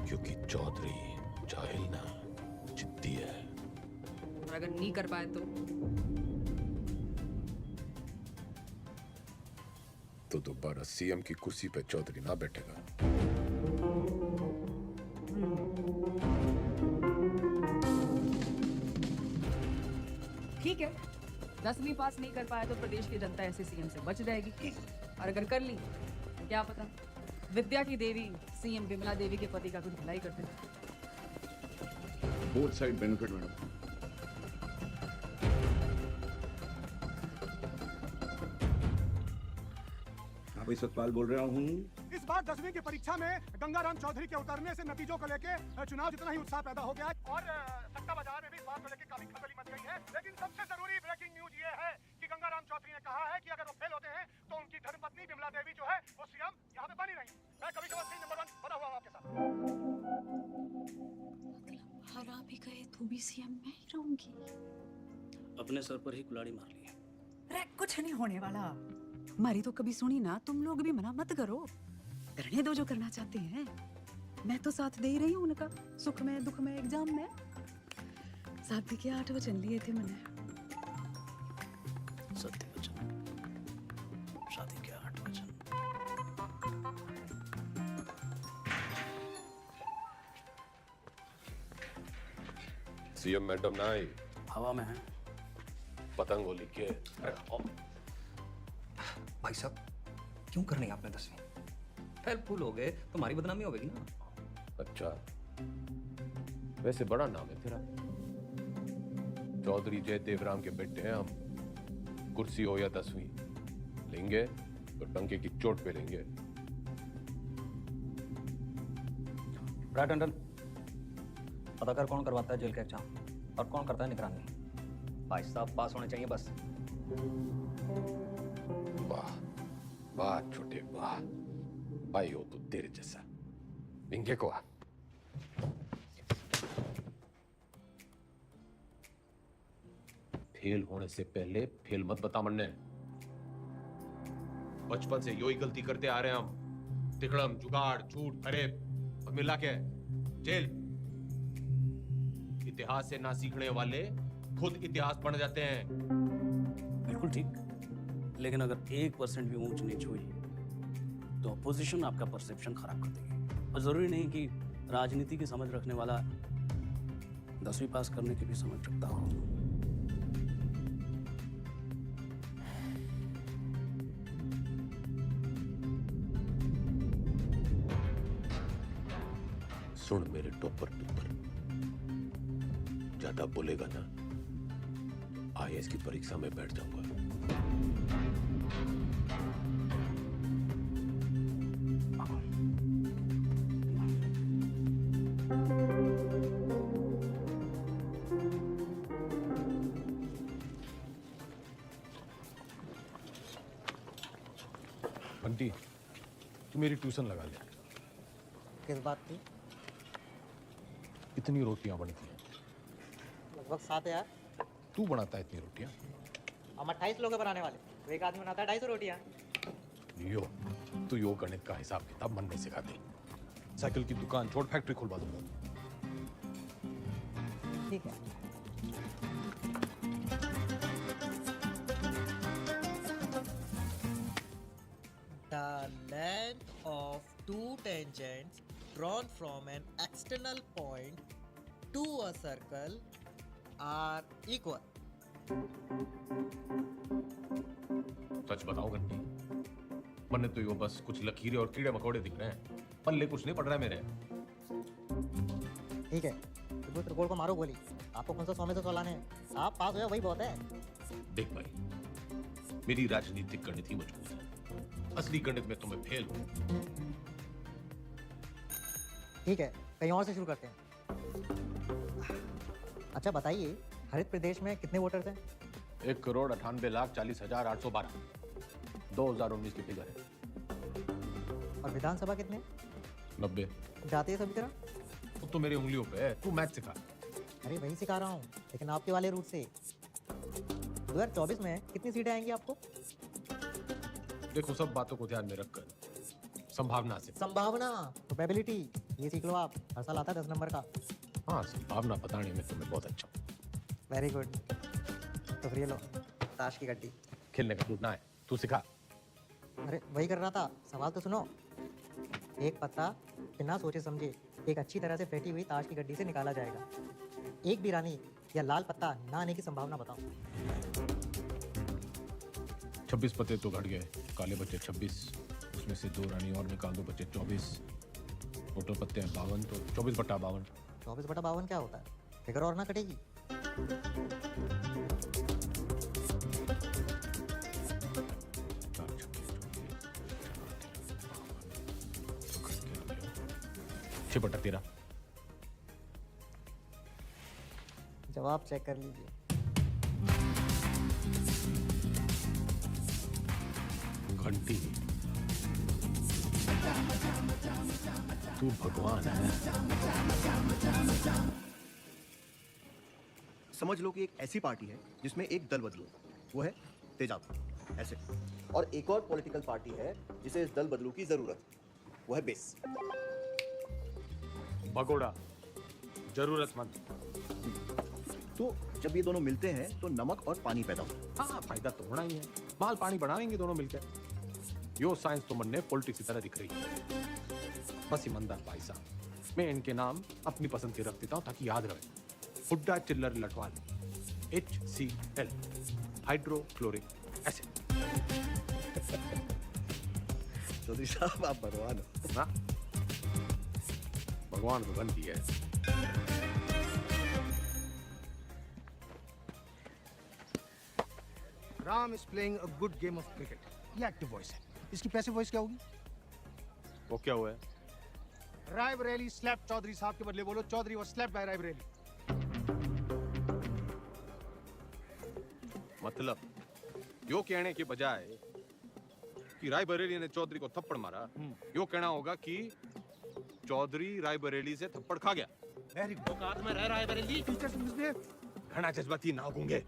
क्योंकि चौधरी जाहिल ना, जिद्दी है। और अगर नहीं कर पाए तो दोबारा सीएम की कुर्सी पे चौधरी ना बैठेगा। ठीक है, 10वीं पास नहीं कर पाए तो प्रदेश की जनता ऐसे सीएम से बच जाएगी, और अगर कर ली तो क्या पता विद्या की देवी सीएम विमला देवी के पति का कुछ भलाई करते हैं। Both side benefit madam. भाई सतपाल बोल रहा हूँ। इस बार 10वीं की परीक्षा में गंगाराम चौधरी के उतरने से नतीजों को लेके चुनाव जितना ही उत्साह पैदा हो गया और सट्टा बाजार में भी इस बात को लेके काफी खलबली मच गई है। लेकिन सबसे जरूरी ब्रेकिंग न्यूज ये है कि गंगाराम चौधरी ने कहा है कि अगर वो फेल होते हैं तो उनकी धर्मपत्नी विमला देवी जो है वो सीएम यहाँ पे बनी रही। मैं कभी कभार सीन नंबर 1 बना हुआ आपके साथ। हरा भी गए तो भी सीएम मैं ही रहूंगी। अपने सर पर ही कुल्हाड़ी मार ली। अरे कुछ नहीं होने वाला, हमारी तो कभी सुनी ना। तुम लोग भी मना मत करो, करने दो जो करना चाहते हैं। मैं तो साथ दे ही रही हूँ उनका, सुख में दुख में एग्जाम में। शादी के 8 वचन लिए थे मैंने। सत्य वचन, शादी के 8 वचन। सीएम मैडम ना आई, हवा में है। पतंग होली के। भाई साहब, क्यों करनी आपने 10वीं? हेल्पफुल हो गए तो हमारी बदनामी होगी ना। अच्छा, वैसे बड़ा नाम है तेरा। चौधरी जय देवराम के बेटे हैं हम। कुर्सी हो या 10वीं, लेंगे तो टंके की चोट पे लेंगे। राइट अंडन, पता कर कौन करवाता है जेल का एग्जाम और कौन करता है निगरानी। भाई साहब पास होने चाहिए बस। वाह वाह छोटे वाह, भाई हो तो तेरे जैसा। विंगे को आ। फेल होने से पहले फेल मत बता मन्ने। बचपन से यो ही गलती करते आ रहे हैं हम। तिकड़म, जुगाड़, झूठ, फरेब और मिला के जेल। इतिहास से ना सीखने वाले खुद इतिहास बन जाते हैं। बिल्कुल ठीक, लेकिन अगर 1% भी ऊंच नीच हुई तो अपोजिशन आपका परसेप्शन खराब कर देगी। और जरूरी नहीं कि राजनीति की समझ रखने वाला 10वीं पास करने की भी समझ रखता हो। सुन मेरे टोपर टोपर, ज्यादा बोलेगा ना आईएएस की परीक्षा में बैठ जाऊंगा। बंटी, तू मेरी ट्यूशन लगा ले। किस बात की? इतनी रोटियां बनती हैं? लगभग 7 यार। तू बनाता है इतनी रोटियां? हम 28 लोग हैं बनाने वाले, तो एक आदमी बनाता है 250 रोटियां। यो, तू यो गणित का हिसाब किताब मन नहीं सिखाते। साइकिल की दुकान छोड़ फैक्ट्री खुलवा दूंगा। ठीक है। The length of two tangents drawn from an external point to a circle are equal. सच बताओ घंटी, मन तो यो बस कुछ लकीरें और कीड़े मकोड़े दिख रहे हैं, पल्ले कुछ नहीं पड़ रहा है मेरे। ठीक है, तो त्रिकोण को मारो गोली। आपको कौन सा 100 में से 100 लाने हैं? आप पास हो वही बहुत है। देख भाई, मेरी राजनीतिक गणित ही मजबूत है, असली गणित में तुम्हें फेल हूं। ठीक है, कहीं और से शुरू करते हैं। अच्छा बताइए, हरित प्रदेश में कितने वोटर्स हैं? 1,98,40,812 2019 की फिगर है। और विधानसभा कितने? 90। जाते हैं सभी तरह? वो तो मेरी उंगलियों पे है, तू मैथ सिखा। अरे वही सिखा रहा हूँ, लेकिन आपके वाले रूट से। 2024 में कितनी सीटें आएंगी आपको? देखो, सब बातों को ध्यान में रखकर संभावना से। संभावना, प्रोबेबिलिटी, ये सीख लो आप। हर साल आता है 10 नंबर का। हाँ, संभावना बताने में तुम्हें बहुत अच्छा। Very good. तो फिर ये लो, ताश की गड्डी। खेलने का टूटना है, तू सिखा। अरे वही कर रहा था, सवाल तो सुनो। एक पत्ता बिना सोचे समझे एक अच्छी तरह से फेंटी हुई ताश की गड्डी से निकाला जाएगा। एक भी रानी या लाल पत्ता ना आने की संभावना बताओ। 26 पत्ते तो घट गए, काले बचे 26, उसमें से 2 रानी और निकाल दो, बचे 24। टोटल पत्ते हैं 52, तो 24/52। 24/52 क्या होता है? फिगर और ना कटेगी। बटा 13। जवाब चेक कर लीजिए। घंटी, तू भगवान है। समझ लो कि एक ऐसी पार्टी है जिसमें एक दल बदलू, वो है तेजाब, ऐसे। और एक और पॉलिटिकल पार्टी है जिसे इस दल बदलू की जरूरत, वो है बेस। भगोड़ा, जरूरतमंद। तो जब ये दोनों मिलते हैं तो नमक और पानी पैदा होता है। हाँ, फायदा तो होना ही है। माल पानी बनाएंगे दोनों मिलकर। यो साइंस तो मन ने पॉलिटिक्स की तरह दिख रही है। बस ईमानदार भाई साहब, मैं इनके नाम अपनी पसंद के रख देता हूँ ताकि याद रहे। Hooda Chhillar Latwal, HCl, hydrochloric acid. Chaudhary साहब आप भगवान हो ना? भगवान को बन दिया है। Ram is playing a good game of cricket. ये एक्टिव वॉइस है। इसकी पैसिव वॉइस क्या होगी? वो क्या हुआ है? रायबरेली स्लैप चौधरी साहब के बदले बोलो Chaudhary was slapped by Raebareli. मतलब यो कहने के बजाय कि रायबरेली ने चौधरी को थप्पड़ मारा, यो कहना होगा कि चौधरी रायबरेली से थप्पड़ खा गया। Very good. औकात में रह रायबरेली। टीचर से मिसबिहेव। घना जज्बाती ना होंगे।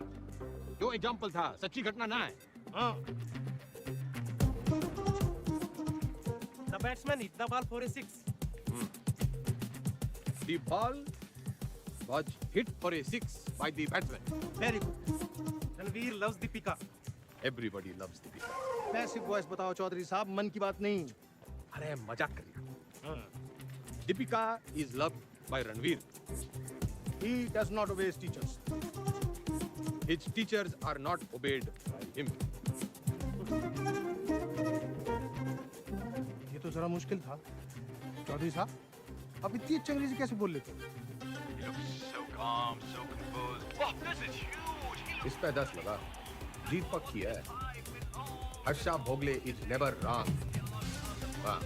यो एग्जांपल था, सच्ची घटना ना है। हाँ। The batsman hit the ball for a 6. The ball was hit for a 6 by the batsman. Very good. Ranveer loves Deepika. Everybody loves Deepika. Passive voice बताओ चौधरी साहब, मन की बात नहीं। अरे मजाक कर रहा। Deepika is loved by Ranveer. He does not obey his teachers. His teachers are not obeyed by him. ये तो जरा मुश्किल था चौधरी साहब, आप इतनी अच्छी अंग्रेजी कैसे बोल लेते हो? So calm, so composed. Wow, this is huge. इस पे 10 लगा। जीत पक्की है। Harsha Bhogle is never wrong. वाह।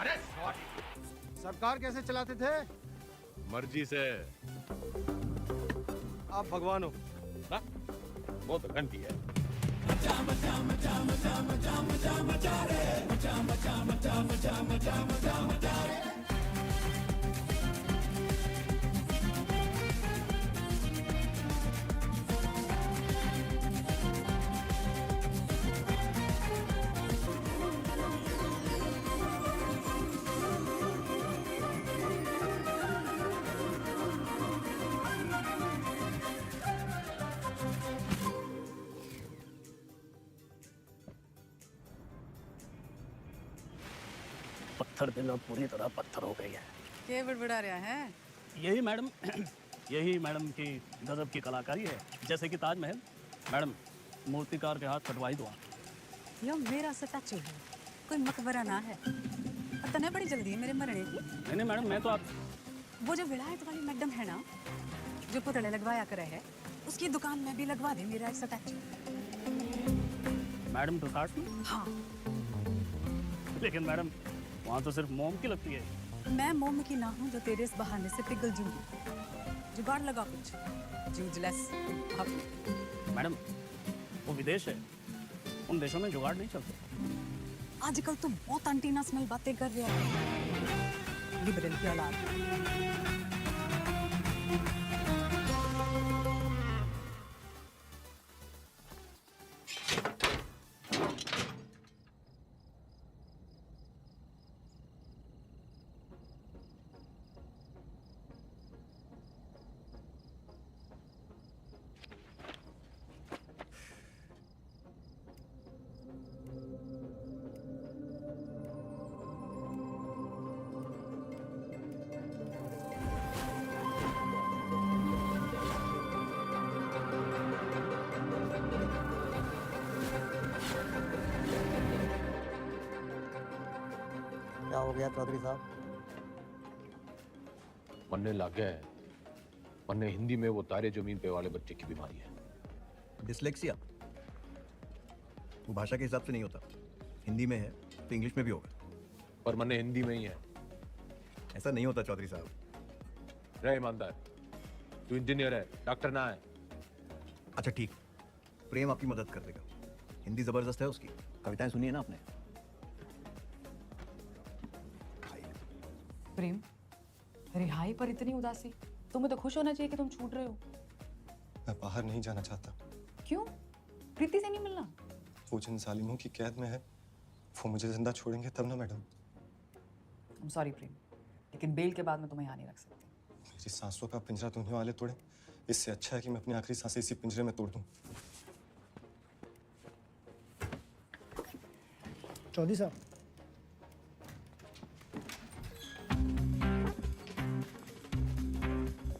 अरे सॉरी। सरकार कैसे चलाते थे? मर्जी से। आप भगवान हो। ना? वो तो घंटी है। पत्थर दिल अब पूरी तरह पत्थर हो गई है। क्या बड़बड़ा रहा है? यही मैडम यही मैडम की गजब की कलाकारी है। जैसे कि ताजमहल, मैडम मूर्तिकार के हाथ कटवाई दो। यो मेरा स्टैचू है, कोई मकबरा ना है। पता नहीं बड़ी जल्दी है मेरे मरने की। नहीं मैडम, मैं तो आप वो जो विलायत वाली मैडम है ना, जो पुतले लगवाया करे है, उसकी दुकान में भी लगवा दे मेरा स्टैचू। मैडम तो साथ में? हाँ। लेकिन मैडम वहाँ तो सिर्फ मोम की लगती है। मैं मोम की ना हूँ जो तेरे इस बहाने से पिघल जूंगी। जुगाड़ लगा कुछ। जूझलेस। मैडम वो विदेश है, उन देशों में जुगाड़ नहीं चलते। आजकल तुम बहुत एंटीना स्मेल बातें कर रहे हो। लिबरल की औलाद। क्या हो गया चौधरी साहब? मन्ने लग गया है। मन्ने हिंदी में वो तारे जमीन पे वाले बच्चे की बीमारी है। डिसलेक्सिया वो भाषा के हिसाब से नहीं होता। हिंदी में है तो इंग्लिश में भी होगा। पर मन्ने हिंदी में ही है। ऐसा नहीं होता चौधरी साहब। रहे ईमानदार, तू इंजीनियर है, डॉक्टर ना है। अच्छा ठीक, प्रेम आपकी मदद कर देगा। हिंदी जबरदस्त है उसकी। कविताएं सुनी है ना आपने? प्रेम, रिहाई पर इतनी उदासी? तुम्हें तो खुश होना चाहिए कि तुम छूट रहे हो। मैं बाहर नहीं जाना चाहता। क्यों? प्रीति से नहीं मिलना? वो जिन जालिमों की कैद में है, वो मुझे जिंदा छोड़ेंगे तब ना मैडम। सॉरी प्रेम, लेकिन बेल के बाद मैं तुम्हें यहाँ नहीं रख सकती। मेरी सांसों का पिंजरा तोड़ने वाले तोड़े, इससे अच्छा है कि मैं अपनी आखिरी सांसें इसी पिंजरे में तोड़ दूं। चौधरी साहब,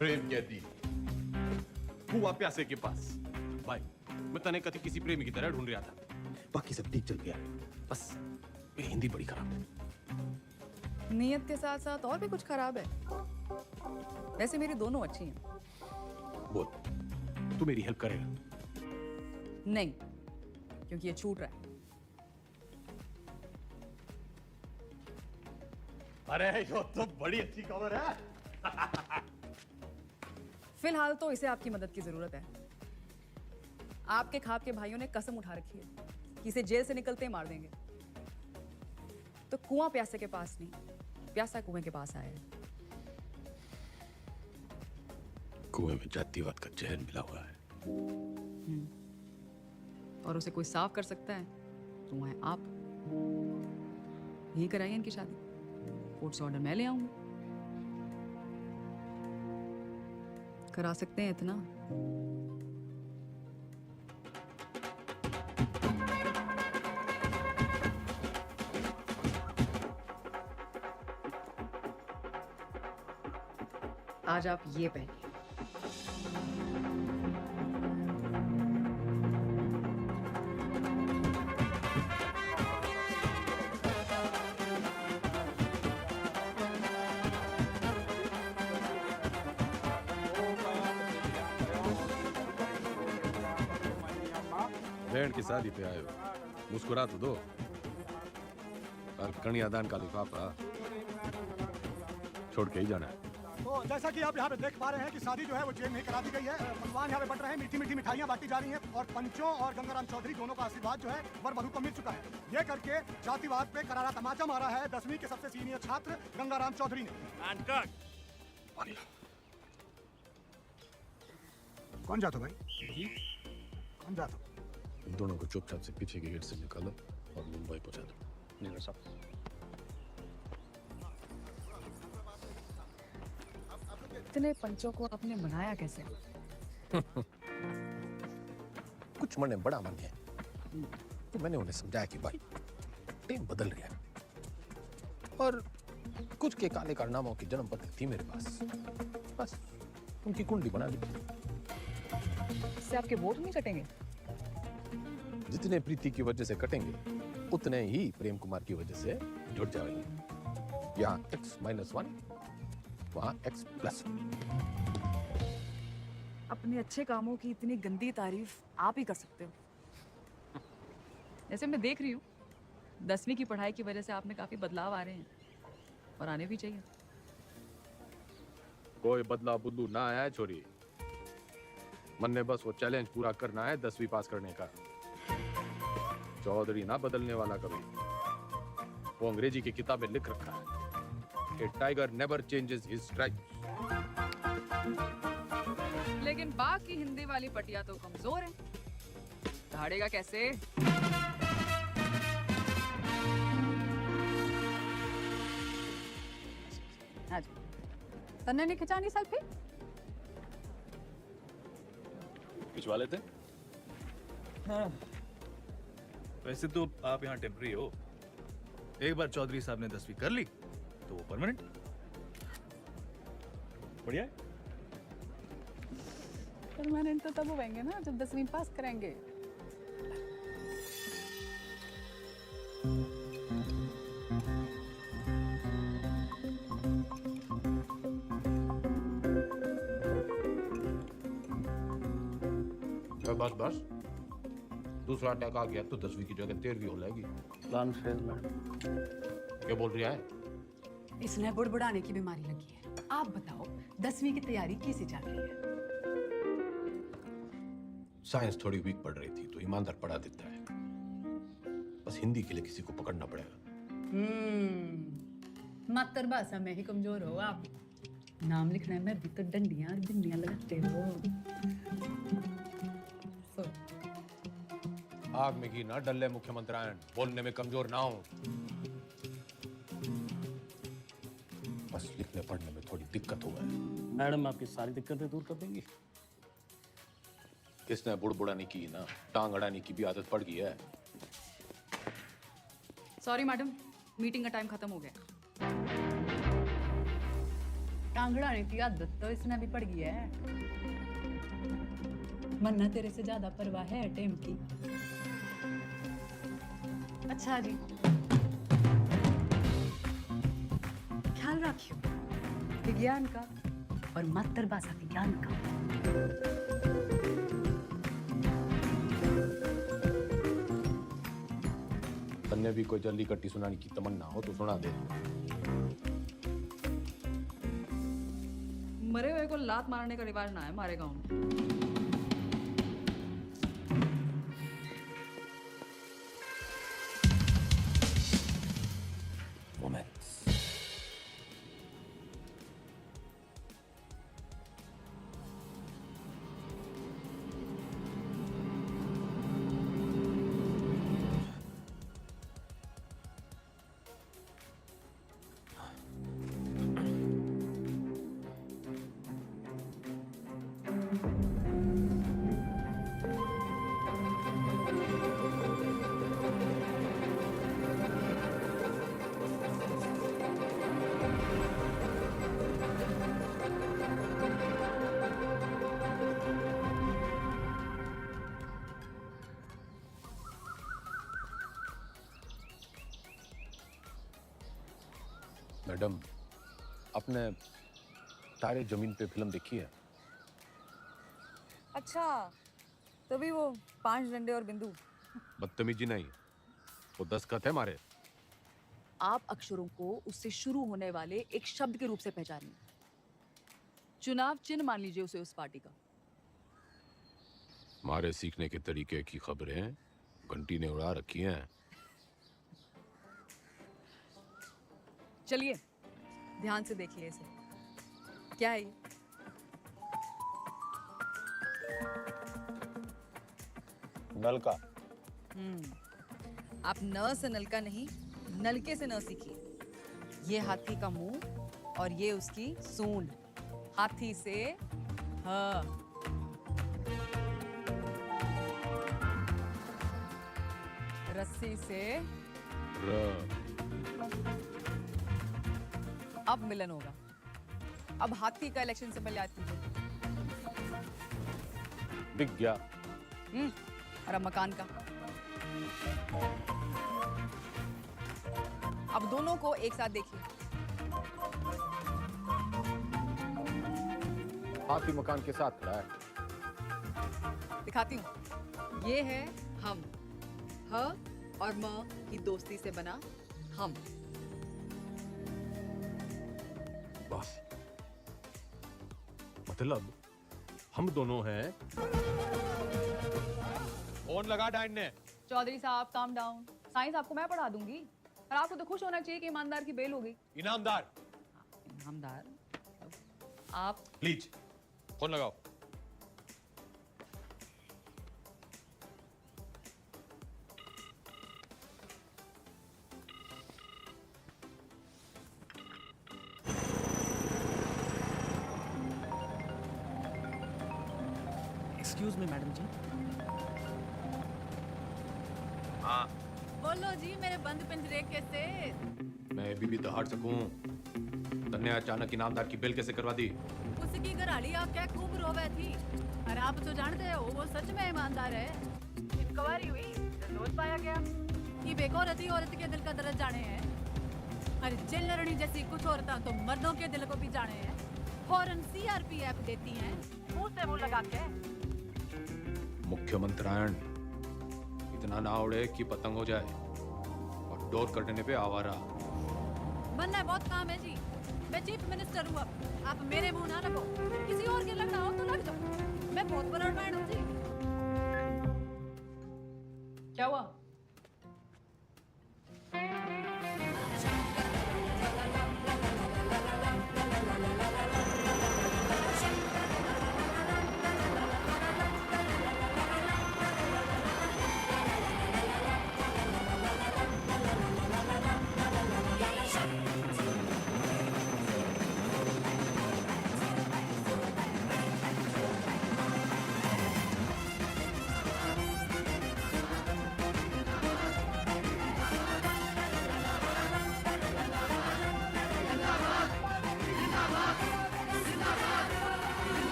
प्रेम कहती हुआ प्यासे के पास। भाई मैं तने कभी किसी प्रेमी की तरह ढूंढ रहा था। बाकी सब ठीक चल गया, बस मेरी हिंदी बड़ी खराब है। नियत के साथ साथ और भी कुछ खराब है। वैसे मेरी दोनों अच्छी हैं। बोल, तू मेरी हेल्प करेगा? नहीं, क्योंकि ये छूट रहा है। अरे ये तो बड़ी अच्छी खबर है। फिलहाल तो इसे आपकी मदद की जरूरत है। आपके खाप के भाइयों ने कसम उठा रखी है कि इसे जेल से निकलते ही मार देंगे। तो कुआं प्यासे के पास नहीं, प्यासा कुएं के पास आया है। कुएं में जातिवाद का जहर मिला हुआ है। और उसे कोई साफ कर सकता है तो वह आप। यही कराइए इनकी शादी। कोर्ट से ऑर्डर मैं ले आऊंगी। करा सकते हैं इतना। आज आप ये पहनिए। बहन की शादी पे आए हो, मुस्कुरा तो दो। और कन्यादान का लिफाफा छोड़ के ही जाना है। तो जैसा कि आप यहाँ पे देख पा रहे हैं कि शादी जो है वो जेल में ही करा दी गई है। पकवान यहाँ पे बट रहे हैं, मीठी मीठी मिठाइयाँ बांटी जा रही हैं और पंचों और गंगाराम चौधरी दोनों का आशीर्वाद जो है वर वधू को मिल चुका है। ये करके जातिवाद पे करारा तमाचा मारा है 10वीं के सबसे सीनियर छात्र गंगाराम चौधरी ने। कौन जाता भाई? कौन जाता? दोनों को चुपचाप से पीछे के गेट से निकालो और मुंबई पहुंचा दो। नहीं साहब। इतने पंचों को आपने बनाया कैसे? कुछ मन ने बड़ा मन है तो मैंने उन्हें समझाया कि भाई टाइम बदल गया है। और कुछ के काले कारनामों की जन्म पत्री थी मेरे पास, बस उनकी कुंडली बना ली। इससे आपके वोट नहीं कटेंगे? जितने प्रीति की वजह से कटेंगे उतने ही प्रेम कुमार की वजह से जुड़ जाएंगे। यहाँ x-1, वहाँ x+1। अपने अच्छे कामों की इतनी गंदी तारीफ आप ही कर सकते हो। जैसे मैं देख रही हूँ 10वीं की पढ़ाई की वजह से आप में काफी बदलाव आ रहे हैं और आने भी चाहिए। कोई बदलाव बुद्धू ना आया है छोरी। मन ने बस वो चैलेंज पूरा करना है 10वीं पास करने का। चौधरी ना बदलने वाला कभी। वो अंग्रेजी की किताब में लिख रखा है, A tiger never changes his stripes। लेकिन बाकी हिंदी वाली पटिया तो कमजोर है। दहाड़ेगा कैसे? आज तन्ने ने खिंचानी सेल्फी? खिंचवा लेते? हाँ। वैसे तो आप यहाँ टेम्पररी हो। एक बार चौधरी साहब ने 10वीं कर ली तो वो परमानेंट। बढ़िया है। परमानेंट तो तब होंगे ना जब 10वीं पास करेंगे। बस बस दूसरा अटैक आ गया तो 10वीं की जगह 13वीं हो जाएगी। Plan fail madam. क्या बोल रही है? इसने बुड़बुड़ाने की बीमारी लगी है। आप बताओ 10वीं की तैयारी कैसी चल रही है? साइंस थोड़ी वीक पड़ रही थी तो ईमानदार पढ़ा देता है। बस हिंदी के लिए किसी को पकड़ना पड़ेगा। मातृभाषा में ही कमजोर हो आप। नाम लिखने में भी तो डंडियां और बिंदियां लगाते हो। आग में घी ना डल्ले मुख्यमंत्रियान, बोलने में कमजोर ना हो। बस लिखने पढ़ने में थोड़ी दिक्कत हो गई। मैडम आपकी सारी दिक्कतें दूर कर देंगी। किसने बुड़बुड़ाने की ना टांग अड़ाने की भी आदत पड़ गई है। सॉरी मैडम, मीटिंग का टाइम खत्म हो गया। टांगड़ाने की आदत तो इसने भी पड़ गई है। मन्ना तेरे से ज्यादा परवाह है टेम की। अच्छा जी, ख्याल रखियो विज्ञान का और मातृभाषा विज्ञान का। तन्ने भी कोई जल्दी कट्टी सुनाने की तमन्ना हो तो सुना दे। मरे हुए को लात मारने का रिवाज ना है हमारे गांव में। मैडम, आपने तारे जमीन पे फिल्म देखी है? अच्छा, तभी वो 5 डंडे और बिंदु। बदतमीजी नहीं, वो 10 खत है हमारे। आप अक्षरों को उससे शुरू होने वाले एक शब्द के रूप से पहचानिए। चुनाव चिन्ह मान लीजिए उसे उस पार्टी का। हमारे सीखने के तरीके की खबरें घंटी ने उड़ा रखी हैं। चलिए ध्यान से देखिए इसे। क्या है ये? नलका। आप न से नलका नहीं, नलके से न सीखिए। ये हाथी का मुंह और ये उसकी सूंड। हाथी से ह। रस्सी से र। अब मिलन होगा। अब हाथी का इलेक्शन से पहले याद कीजिए। दिख गया। और अब मकान का। अब दोनों को एक साथ देखिए। हाथी मकान के साथ खड़ा है। दिखाती हूँ। ये है हम। ह और म की दोस्ती से बना हम। बस मतलब हम दोनों हैं। फोन लगा डाइन ने। चौधरी साहब काम डाउन। साइंस आपको मैं पढ़ा दूंगी। और आपको तो खुश होना चाहिए कि ईमानदार की बेल हो गई। इनामदार। इनामदार आप। प्लीज फोन लगाओ। एक्सक्यूज मी मैडम जी। हाँ बोलो जी मेरे बंद पिंजरे कैसे? मैं अभी भी दहाड़ सकूं। तन्ने अचानक इनामदार की बेल कैसे करवा दी? उसकी घराड़ी आप क्या खूब रोवे थी। और आप तो जानते हो वो सच में ईमानदार है। इंक्वायरी हुई, निर्दोष पाया गया। ये बेगौरती औरत के दिल का दर्द जाने हैं। अरे जेल लड़नी जैसी कुछ औरतें तो मर्दों के दिल को भी जाने हैं। फौरन CRPF देती हैं, मुंह से मुंह लगा के। मुख्यमंत्रियाण इतना ना उड़े कि पतंग हो जाए और डोर कटने पे आवारा। बनना है बहुत काम है जी। मैं चीफ मिनिस्टर हूँ अब। आप मेरे मुंह ना लगो। किसी और के लगना हो तो लग जाओ। मैं बहुत बड़ा मैन हूँ जी। क्या हुआ?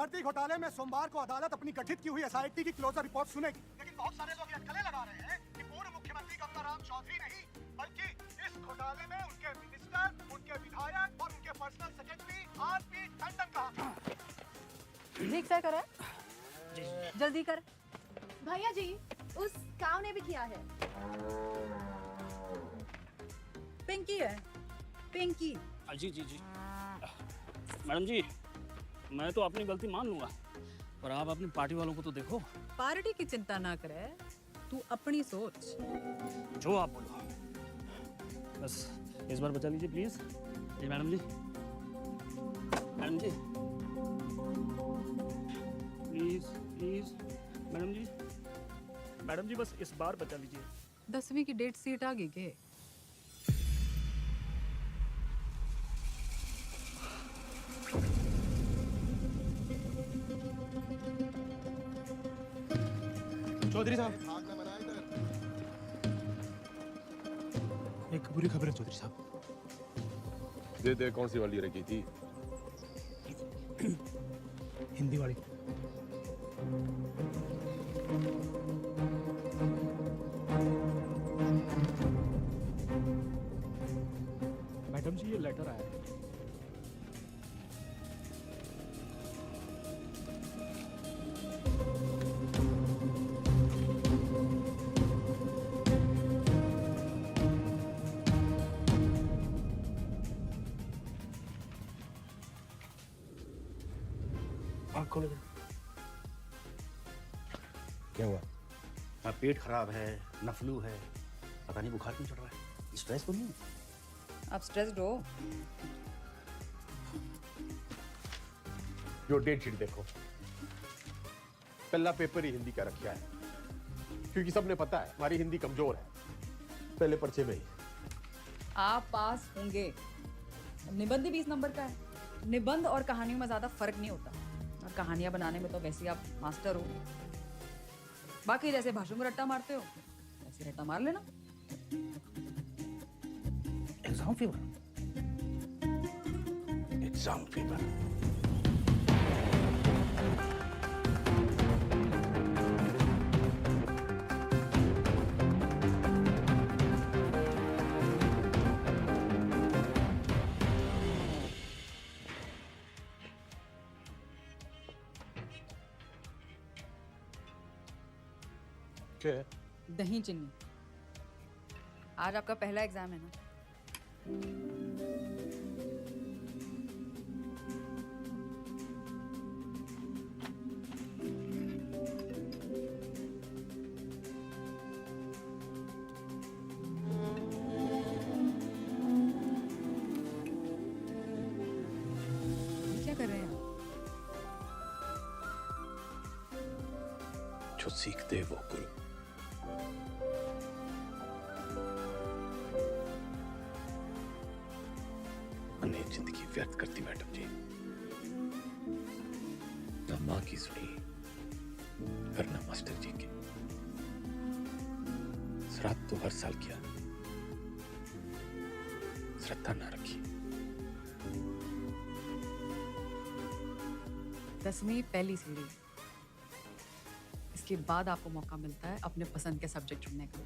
भर्ती घोटाले में सोमवार को अदालत अपनी गठित की हुई एसआईटी की क्लोजर रिपोर्ट सुनेगी, लेकिन बहुत सारे लोग ये अटकलें लगा रहे हैं कि पूर्व मुख्यमंत्री गंगा राम चौधरी नहीं बल्कि इस घोटाले में उनके मिनिस्टर, उनके विधायक और उनके पर्सनल सेक्रेटरी आरपी टंडन का हाथ है। ठीक से कर, जल्दी कर। भैया जी, उस काव ने भी किया है। पिंकी है, पिंकी। जी जी जी मैडम जी, मैं तो अपनी गलती मान लूंगा, पर आप अपनी पार्टी वालों को तो देखो। पार्टी की चिंता ना करे, तू अपनी सोच। जो आप बोलो, बस इस बार बचा लीजिए प्लीज। जी madam ji, madam ji please please, madam ji, madam ji बस इस बार बचा लीजिए। 10वीं की डेट सीट आ गई के? चौधरी साहब, एक बुरी खबर है चौधरी साहब। दे दे, कौन सी वाली रखी थी? हिंदी वाली। मैडम जी, ये लेटर आया है। आँख खोलो। क्या हुआ? ना पेट खराब है, ना फ्लू है, पता नहीं बुखार क्यों चढ़ रहा है। स्ट्रेस तो नहीं? आप स्ट्रेस्ड हो? जो डेट शीट देखो, पहला पेपर ही हिंदी का रखा है, क्योंकि सबने पता है हमारी हिंदी कमजोर है। पहले पर्चे में ही आप पास होंगे। निबंध 20 नंबर का है। निबंध और कहानियों में ज्यादा फर्क नहीं होता, और कहानियां बनाने में तो वैसे ही आप मास्टर हो। बाकी जैसे भाषण में रट्टा मारते हो, वैसे रट्टा मार लेना। Exam fever. Exam fever. क्या है? दही चीनी। आज आपका पहला एग्जाम है ना? क्या कर रहे हैं आप? जो सीखते वो गुरु। अनेक जिंदगी व्यर्थ करती मैडम जी, ना माँ की सुनी और ना मास्टर जी की। श्राद्ध तो हर साल किया, श्रद्धा ना रखी। 10वीं पहली सीढ़ी। इसके बाद आपको मौका मिलता है अपने पसंद के सब्जेक्ट चुनने का।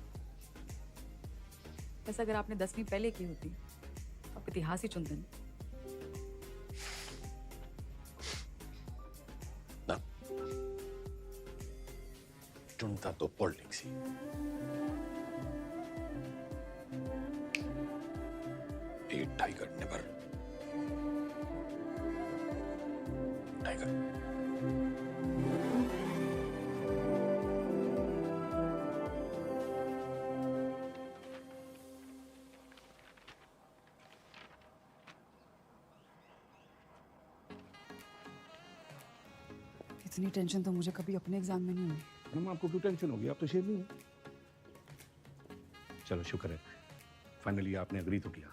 वैसे अगर आपने 10वीं पहले की होती तो आप इतिहास ही चुनते ना। चुनता तो पॉलिटिक्स ही। ए टाइगर नेवर टाइगर। इतनी टेंशन तो मुझे कभी अपने एग्जाम में नहीं हुई। मैडम, आपको क्यों टेंशन होगी? आप तो शेर नहीं है। चलो शुक्र है, फाइनली आपने अग्री तो किया।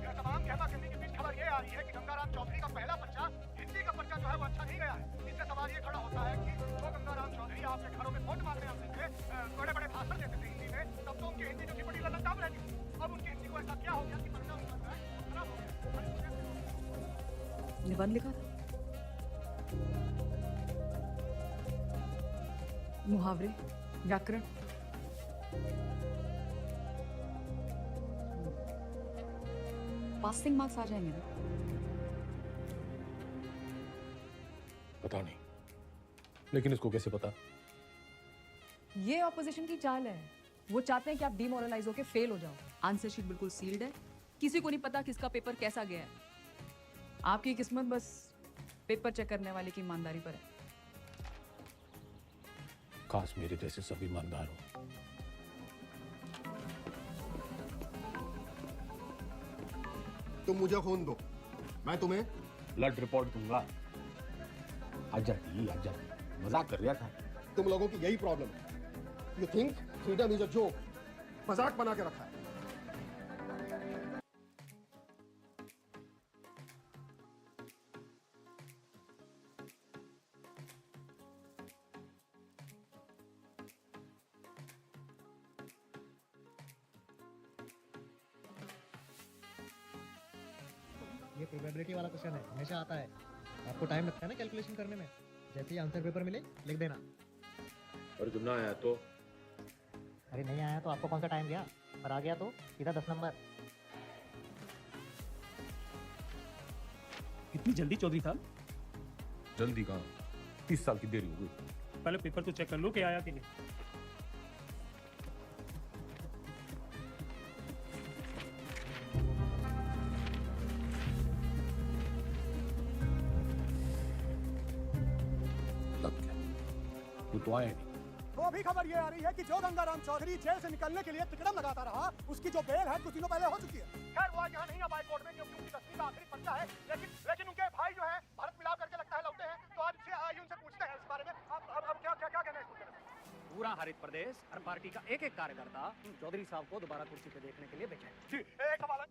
यह तमाम कहना कहने के बीच खबर यह ये आ रही है कि गंगाराम चौधरी का पहला पर्चा, हिंदी का पर्चा जो है वो अच्छा नहीं गया है। इससे सवाल ये खड़ा होता है कि जो गंगाराम चौधरी आपके घरों में वोट मांगने आते थे, बड़े बड़े भाषण देते थे हिंदी में, तब तो उनकी हिंदी जो थी बड़ी ललकदार रहती थी। अब उनकी हिंदी को ऐसा क्या हो गया कि पर्चा उनका जो है खराब हो गया। निबंध लिखा था, मुहावरे, व्याकरण, पासिंग मार्क्स आ जाएंगे ना? पता नहीं, लेकिन इसको कैसे पता? ये ऑपोजिशन की चाल है। वो चाहते हैं कि आप डिमोरलाइज होकर फेल हो जाओ। आंसर शीट बिल्कुल सील्ड है, किसी को नहीं पता किसका पेपर कैसा गया है। आपकी किस्मत बस पेपर चेक करने वाले की ईमानदारी पर है। काश मेरे जैसे सब ईमानदार हो। तुम मुझे खून दो, मैं तुम्हें ब्लड रिपोर्ट दूंगा। आजा मजाक कर रहा था। तुम लोगों की यही प्रॉब्लम है। You think freedom is a joke, मजाक बना के रखा है। ये प्रोबेबिलिटी वाला क्वेश्चन है, हमेशा आता है। आपको टाइम लगता है ना कैलकुलेशन करने में। जैसे ही आंसर पेपर मिले लिख देना। और जब ना आया तो? अरे नहीं आया तो आपको कौन सा टाइम गया, और आ गया तो सीधा 10 नंबर। इतनी जल्दी चौधरी साहब? जल्दी कहाँ, 30 साल की देरी हो गई। पहले पेपर तो चेक कर लो कि आया कि नहीं। तो आए नहीं। तो अभी खबर ये आ रही है कि जो गंगाराम चौधरी जेल से निकलने के लिए तिकड़म लगाता रहा, उसकी जो बेल है कुछ दिनों पहले हो चुकी है। खैर वो आज यहाँ नहीं आ पाए कोर्ट में क्योंकि उनकी 10वीं का आखिरी पर्चा है, लेकिन उनके भाई जो है भारत मिलाप करके लगता है लौटे हैं। तो आज आइए उनसे पूछते हैं इस बारे में। अब क्या कहना है इस मुद्दे में? पूरा हरित प्रदेश और पार्टी का एक एक कार्यकर्ता चौधरी साहब को दोबारा कुर्सी पे देखने के लिए बेचैन। जी, एक हवाला।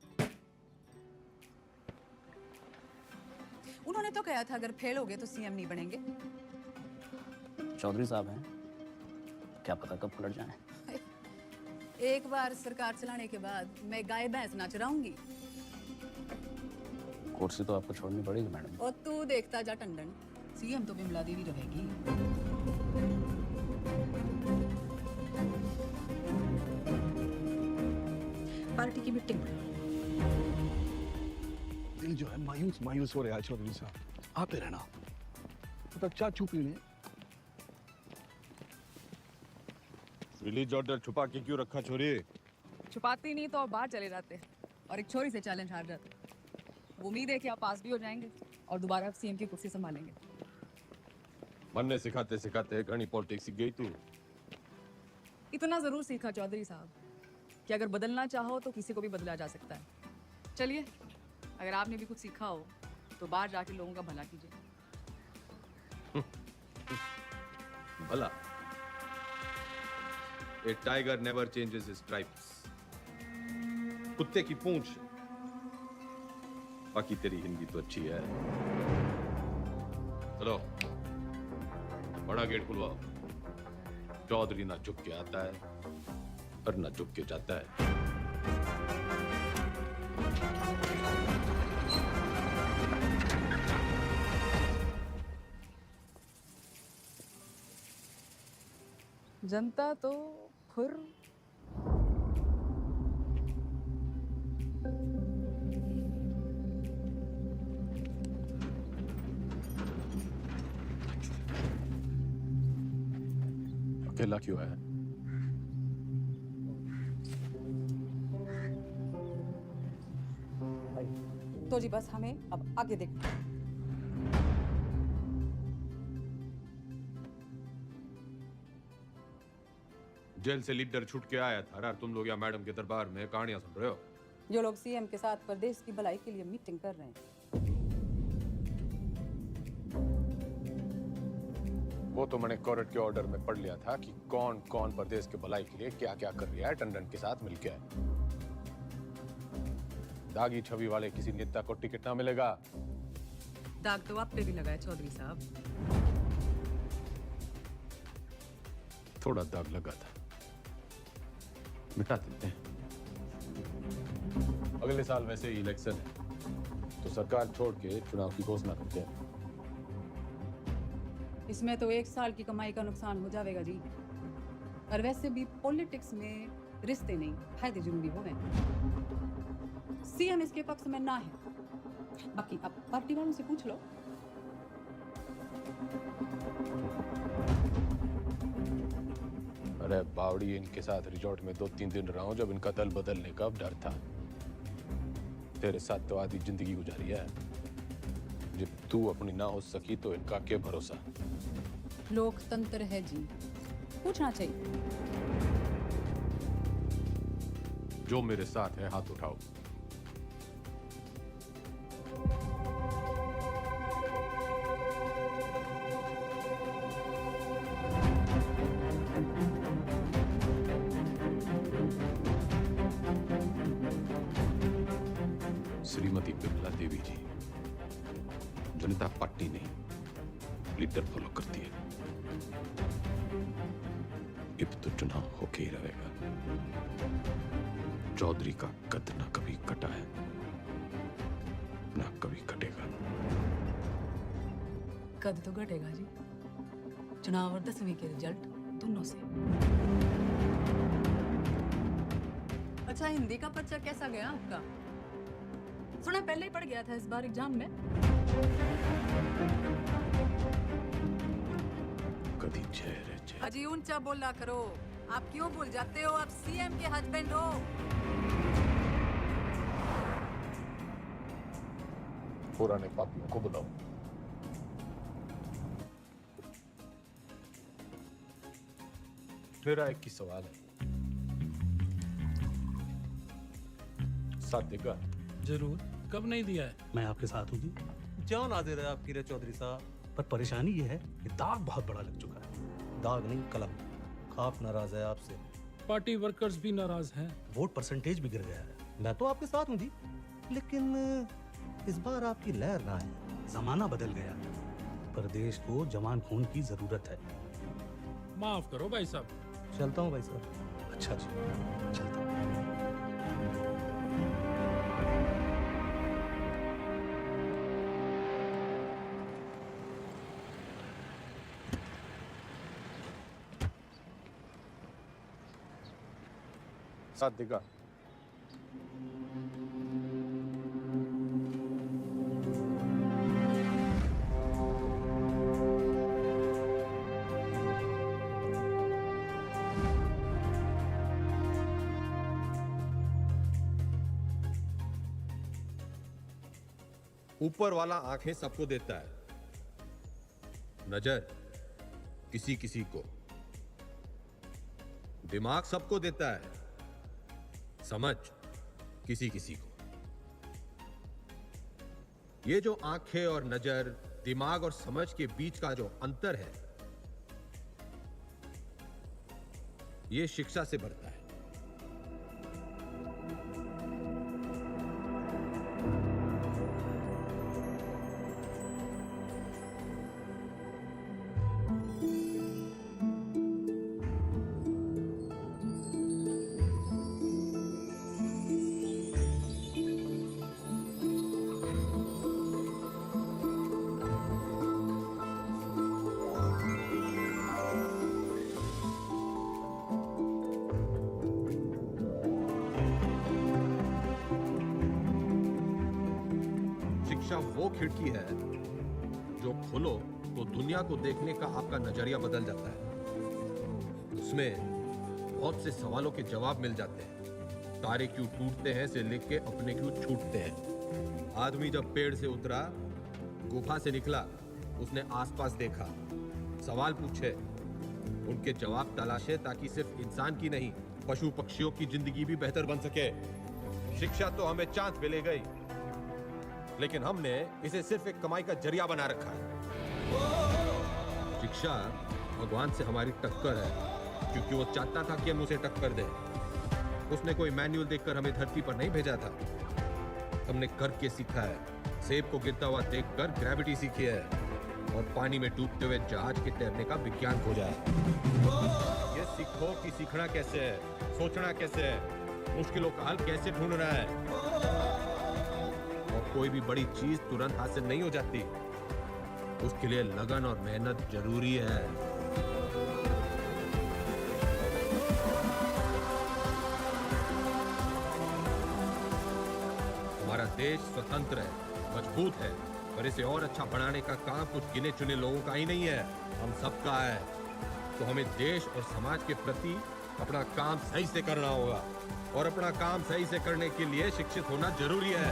उन्होंने तो कहा था अगर फेल हो गए तो सीएम नहीं बनेंगे। चौधरी साहब हैं, क्या पता कब पलट जाए। एक बार सरकार चलाने के बाद मैं गाय भैंस ना चराऊंगी। कुर्सी तो आपको छोड़नी पड़ेगी मैडम। और तू देखता जा टंडन, सीएम तो बिमला देवी रहेगी। पार्टी की मीटिंग में दिल जो है मायूस मायूस हो रहा है चौधरी साहब। आते रहना, तो चाचू पीने। रिलीज ऑर्डर छुपा के क्यों रखा छोरी? छुपाते नहीं तो आप बाहर चले जाते और एक छोरी से चैलेंज हार जाते। वो उम्मीद है कि आप पास भी हो जाएंगे और दोबारा सीएम की कुर्सी संभालेंगे। मन ने सिखाते सिखाते घनी पॉलिटिक्स सीख गई तू। इतना जरूर सीखा चौधरी साहब कि अगर बदलना चाहो तो किसी को भी बदला जा सकता है। चलिए, अगर आपने भी कुछ सीखा हो तो बाहर जाके लोगों का भला कीजिए। भला? A tiger never changes his stripes. कुत्ते की पूंछ। बाकी तेरी हिंदी तो अच्छी है। चलो, बड़ा गेट खुलवाओ। चौधरी ना झुक के आता है और ना झुक के जाता है। जनता तो खुर अकेला क्यों है? तो जी बस हमें अब आगे देखना है। जेल से लीडर छूट के आया था और तुम लोग यहाँ मैडम के दरबार में कहानियां सुन रहे हो। जो लोग सीएम के साथ प्रदेश की भलाई के लिए मीटिंग कर रहे हैं। वो तो मैंने कोर्ट के ऑर्डर में पढ़ लिया था कि कौन कौन प्रदेश के भलाई के लिए क्या क्या कर रहा है टंडन के साथ मिलकर। दागी छवि वाले किसी नेता को टिकट ना मिलेगा। दाग तो आप पे भी लगा है चौधरी साहब। थोड़ा दाग लगा था, मिटा देते हैं। अगले साल वैसे ही इलेक्शन है, तो सरकार छोड़ के चुनाव की घोषणा करते हैं। इसमें तो 1 साल की कमाई का नुकसान हो जाएगा जी। और वैसे भी पॉलिटिक्स में रिश्ते नहीं, फायदे जरूरी हो गए। सीएम इसके पक्ष में ना है, बाकी आप पार्टी वालों से पूछ लो। अरे बावड़ी, इनके साथ रिजॉर्ट में 2-3 दिन रहा हूं जब इनका दल बदलने का डर था। तेरे साथ तो आधी जिंदगी गुजारी है, जब तू अपनी ना हो सकी तो इनका क्या भरोसा। लोकतंत्र है जी, पूछना चाहिए। जो मेरे साथ है हाथ उठाओ। श्रीमती बिमला देवी जी जनता पार्टी नहीं, लीडर फॉलो करती है। अब तो चुनाव होके ही रहेगा। चौधरी का कद ना कभी कटा है, ना कभी कटेगा। कद तो घटेगा जी, चुनाव और 10वीं के रिजल्ट दोनों से। अच्छा, हिंदी का पर्चा कैसा गया आपका? सुना पहले ही पड़ गया था इस बार एग्जाम में। कभी चेहरे अजी ऊंचा बोला करो, आप क्यों भूल जाते हो आप सीएम के हस्बैंड हो। पुराने पापियों को बुलाओ। मेरा एक ही सवाल है, साथ देगा? जरूर, कब नहीं दिया है? मैं आपके साथ हूँ जी। जान आ दे रहे आप कीरे चौधरी साहब, पर परेशानी ये है कि दाग बहुत बड़ा लग चुका है। दाग नहीं, कलम। खाप नाराज है आपसे, पार्टी वर्कर्स भी नाराज हैं। वोट परसेंटेज भी गिर गया है। मैं तो आपके साथ हूँ जी, लेकिन इस बार आपकी लहर ना है। जमाना बदल गया, प्रदेश को जवान खून की जरूरत है। माफ करो भाई साहब। चलता हूँ भाई साहब। अच्छा जी, चलता हूँ। साथ देगा? ऊपर वाला आंखें सबको देता है, नजर किसी किसी को, दिमाग सबको देता है, समझ किसी किसी को। ये जो आंखें और नजर, दिमाग और समझ के बीच का जो अंतर है, ये शिक्षा से बढ़ता है। शिक्षा वो खिड़की है जो खोलो तो दुनिया को देखने का आपका नजरिया बदल जाता है। उसमें बहुत से सवालों के जवाब मिल जाते हैं। तारे क्यों टूटते हैं से लेके अपने क्यों छूटते हैं। आदमी जब पेड़ से उतरा, गुफा से निकला, उसने आसपास देखा, सवाल पूछे, उनके जवाब तलाशे, ताकि सिर्फ इंसान की नहीं, पशु पक्षियों की जिंदगी भी बेहतर बन सके। शिक्षा तो हमें चांद पे ले गई, लेकिन हमने इसे सिर्फ एक कमाई का जरिया बना रखा है। शिक्षा भगवान से हमारी टक्कर है, क्योंकि वो चाहता था कि हम उसे टक्कर दें। उसने कोई मैन्युअल देखकर हमें धरती पर नहीं भेजा था। हमने करके सीखा है। सेब को गिरता हुआ देखकर ग्रेविटी सीखी है और पानी में डूबते हुए जहाज के तैरने का विज्ञान खोजा है। ये सीखो कि सीखना कैसे है, सोचना कैसे है, मुश्किलों का हल कैसे ढूंढना है। और कोई भी बड़ी चीज तुरंत हासिल नहीं हो जाती, उसके लिए लगन और मेहनत जरूरी है। हमारा देश स्वतंत्र है, मजबूत है, पर इसे और अच्छा बनाने का काम कुछ गिने चुने लोगों का ही नहीं है, हम सबका है। तो हमें देश और समाज के प्रति अपना काम सही से करना होगा और अपना काम सही से करने के लिए शिक्षित होना जरूरी है।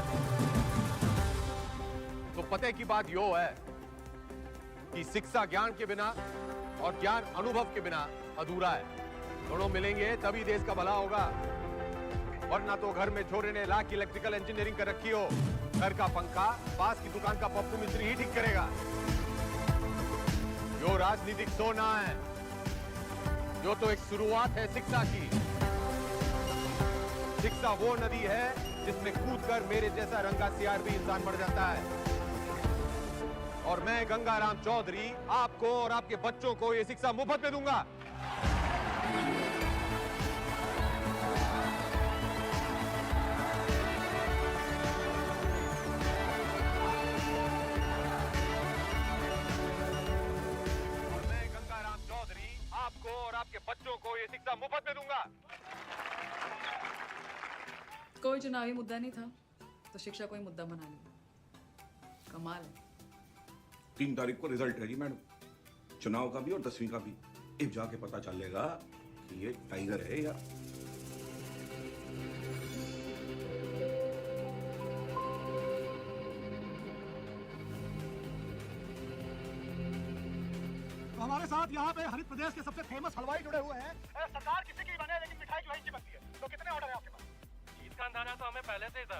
तो पते की बात यो है कि शिक्षा ज्ञान के बिना और ज्ञान अनुभव के बिना अधूरा है। दोनों मिलेंगे तभी देश का भला होगा, वरना तो घर में छोरे ने लाख इलेक्ट्रिकल इंजीनियरिंग कर रखी हो, घर का पंखा पास की दुकान का पप्पू मिस्त्री ही ठीक करेगा। यो राजनीतिक सोना है, जो तो एक शुरुआत है शिक्षा की। शिक्षा वो नदी है जिसमें कूदकर मेरे जैसा रंगा सियार भी इंसान मर जाता है। और मैं गंगाराम चौधरी आपको और आपके बच्चों को ये शिक्षा मुफ्त में दूंगा। आपको और आपके बच्चों को ये शिक्षा मुफ्त में दूंगा। कोई चुनावी मुद्दा नहीं था तो शिक्षा कोई मुद्दा बना लिया। कमाल है। 3 तारीख को रिजल्ट है जी मैडम, चुनाव का भी और 10वीं का भी। अब जाके पता चलेगा कि ये टाइगर है या हमारे साथ यहाँ पे हरित प्रदेश के सबसे फेमस हलवाई जुड़े हुए हैं। सरकार किसी की बने लेकिन मिठाई जो है इनकी बनती है। तो कितने ऑर्डर है आपके पास? इसका अंदाजा तो हमें पहले से ही था।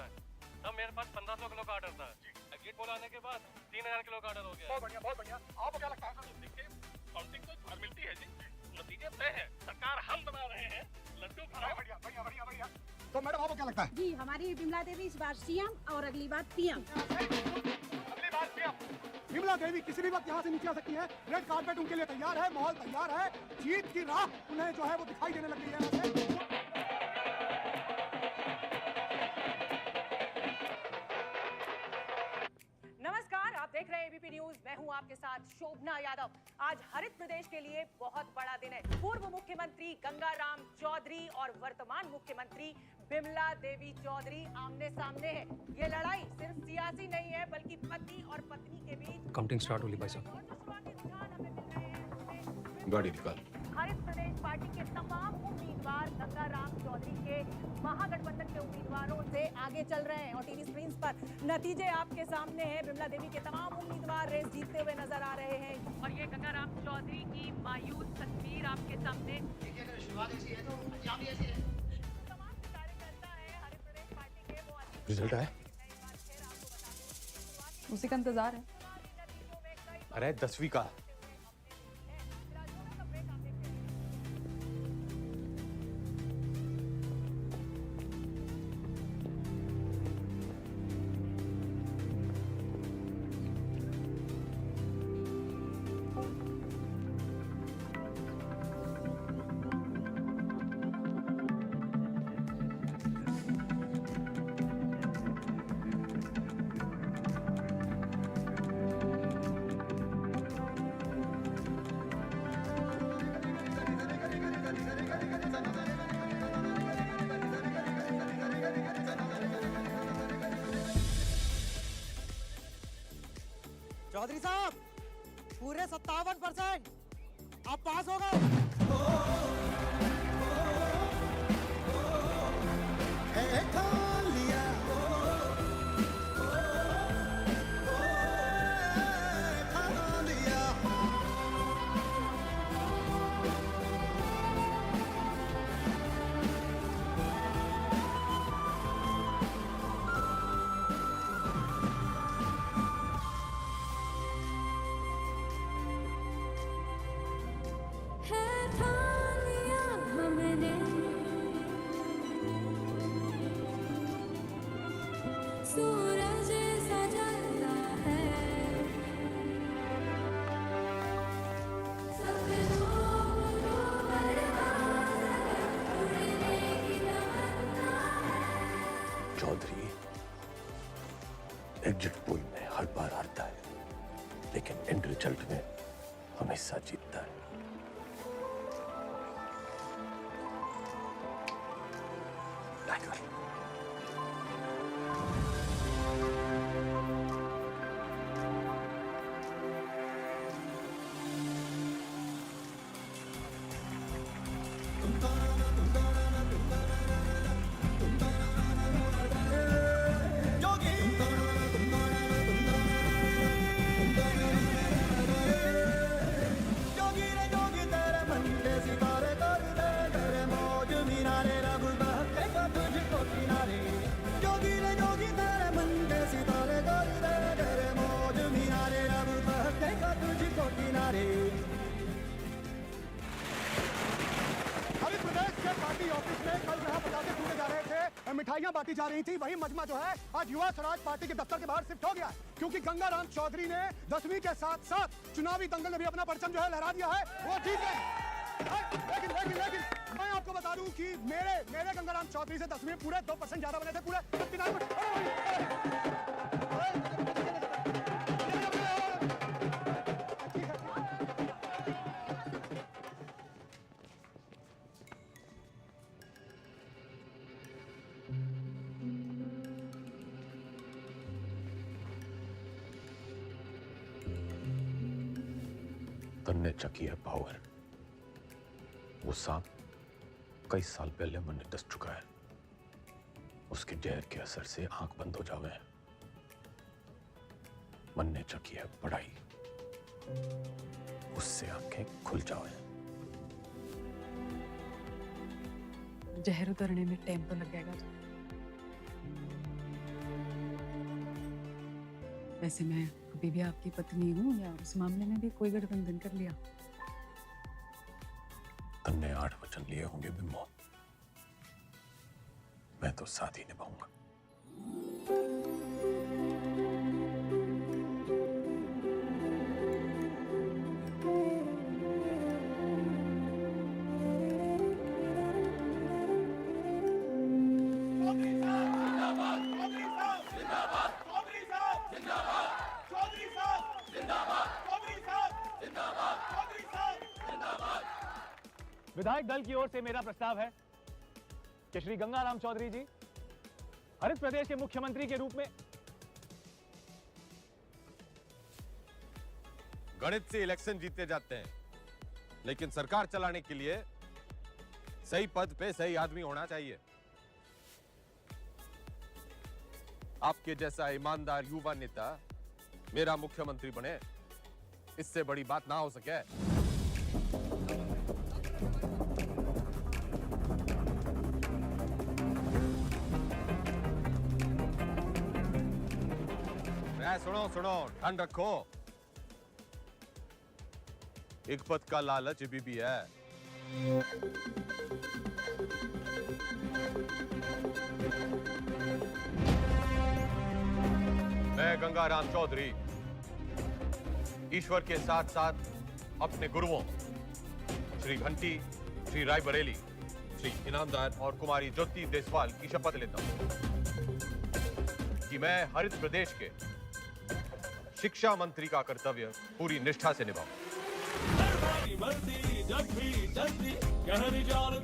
तब मेरे पास 1500 किलो का ऑर्डर था। एग्जिट पोल आने के बाद 3000 किलो का ऑर्डर हो गया। बहुत बढ़िया, बहुत बढ़िया। आपको क्या लगता है? देखिए, काउंटिंग तो घर मिलती है जी, नतीजे तय है। सरकार हम बना रहे हैं, लड्डू खाओ। बढ़िया, बढ़िया, बढ़िया, बढ़िया। तो मैडम आपको क्या लगता है? जी, हमारी बिमला देवी इस बार सीएम और अगली बार पीएम। अगली बार पीएम। बिमला देवी किसी भी वक्त यहाँ से नीचे आ सकती है। रेड कार्पेट उनके लिए तैयार है, माहौल तैयार है। जीत की राह उन्हें जो है वो दिखाई देने लग गई है। नमस्कार, आप देख रहे हैं एबीपी न्यूज। मैं हूं आपके साथ शोभना यादव। आज हरित प्रदेश के लिए बहुत बड़ा दिन है। पूर्व मुख्यमंत्री गंगाराम चौधरी और वर्तमान मुख्यमंत्री बिमला देवी चौधरी आमने सामने है। ये लड़ाई सिर्फ सियासी नहीं है, बल्कि पति और पत्नी के बीच। काउंटिंग स्टार्ट होली भाई साहब। गाड़ी निकाल। हरित प्रदेश पार्टी के तमाम उम्मीदवार गंगाराम चौधरी के महागठबंधन के उम्मीदवारों से आगे चल रहे हैं और टीवी स्क्रीन पर नतीजे आपके सामने हैं। बिमला देवी के तमाम उम्मीदवार रेस जीतते हुए नजर आ रहे हैं और ये गंगाराम चौधरी की मायूस तस्वीर आपके सामने। रिजल्ट आया? उसी का इंतजार है। अरे 10वीं का। चौधरी साहब, पूरे 57% आप पास हो गए। है ठान चौधरी एग्जिट पोल में हर बार हारता है, लेकिन एंड रिजल्ट में हमेशा जीतता है। टाइगर। हरित प्रदेश के पार्टी ऑफिस में कल जहां पटाखे फूटे जा रहे थे, मिठाइयां बांटी जा रही थी, वही मजमा जो है आज युवा स्वराज पार्टी के दफ्तर के बाहर शिफ्ट हो गया है, क्योंकि गंगाराम चौधरी ने 10वीं के साथ साथ चुनावी दंगल में भी अपना परचम जो है लहरा दिया है, वो जीत गए। लेकिन मैं आपको बता दूं कि मेरे गंगाराम चौधरी से 10वीं पूरे 2% ज्यादा बने थे, पूरे 59। तन्ने चकी है पावर। वो सांप कई साल पहले मन ने डस चुका है। उसके जहर के असर से आंख बंद हो जावे। मन ने चकी है पढ़ाई, उससे आंखें खुल जावे। जहर उतरने में टाइम तो लगेगा। वैसे मैं अभी भी आपकी पत्नी हूँ या उस मामले में भी कोई गठबंधन कर लिया? तन्ने 8 वचन लिए होंगे बिम्बो, मैं तो साथ ही निभाऊंगा। विधायक दल की ओर से मेरा प्रस्ताव है कि श्री गंगाराम चौधरी जी हरित प्रदेश के मुख्यमंत्री के रूप में गणित से इलेक्शन जीते जाते हैं, लेकिन सरकार चलाने के लिए सही पद पे सही आदमी होना चाहिए। आपके जैसा ईमानदार युवा नेता मेरा मुख्यमंत्री बने, इससे बड़ी बात ना हो सके। सुनो, ठंड रखो। एक पद का लालच अभी भी है। मैं गंगाराम चौधरी ईश्वर के साथ साथ अपने गुरुओं श्री घंटी, श्री रायबरेली, श्री इनामदार और कुमारी ज्योति देसवाल की शपथ लेता हूं कि मैं हरित प्रदेश के शिक्षा मंत्री का कर्तव्य पूरी निष्ठा से निभाऊं। जब भी जल्दी गहरी जाल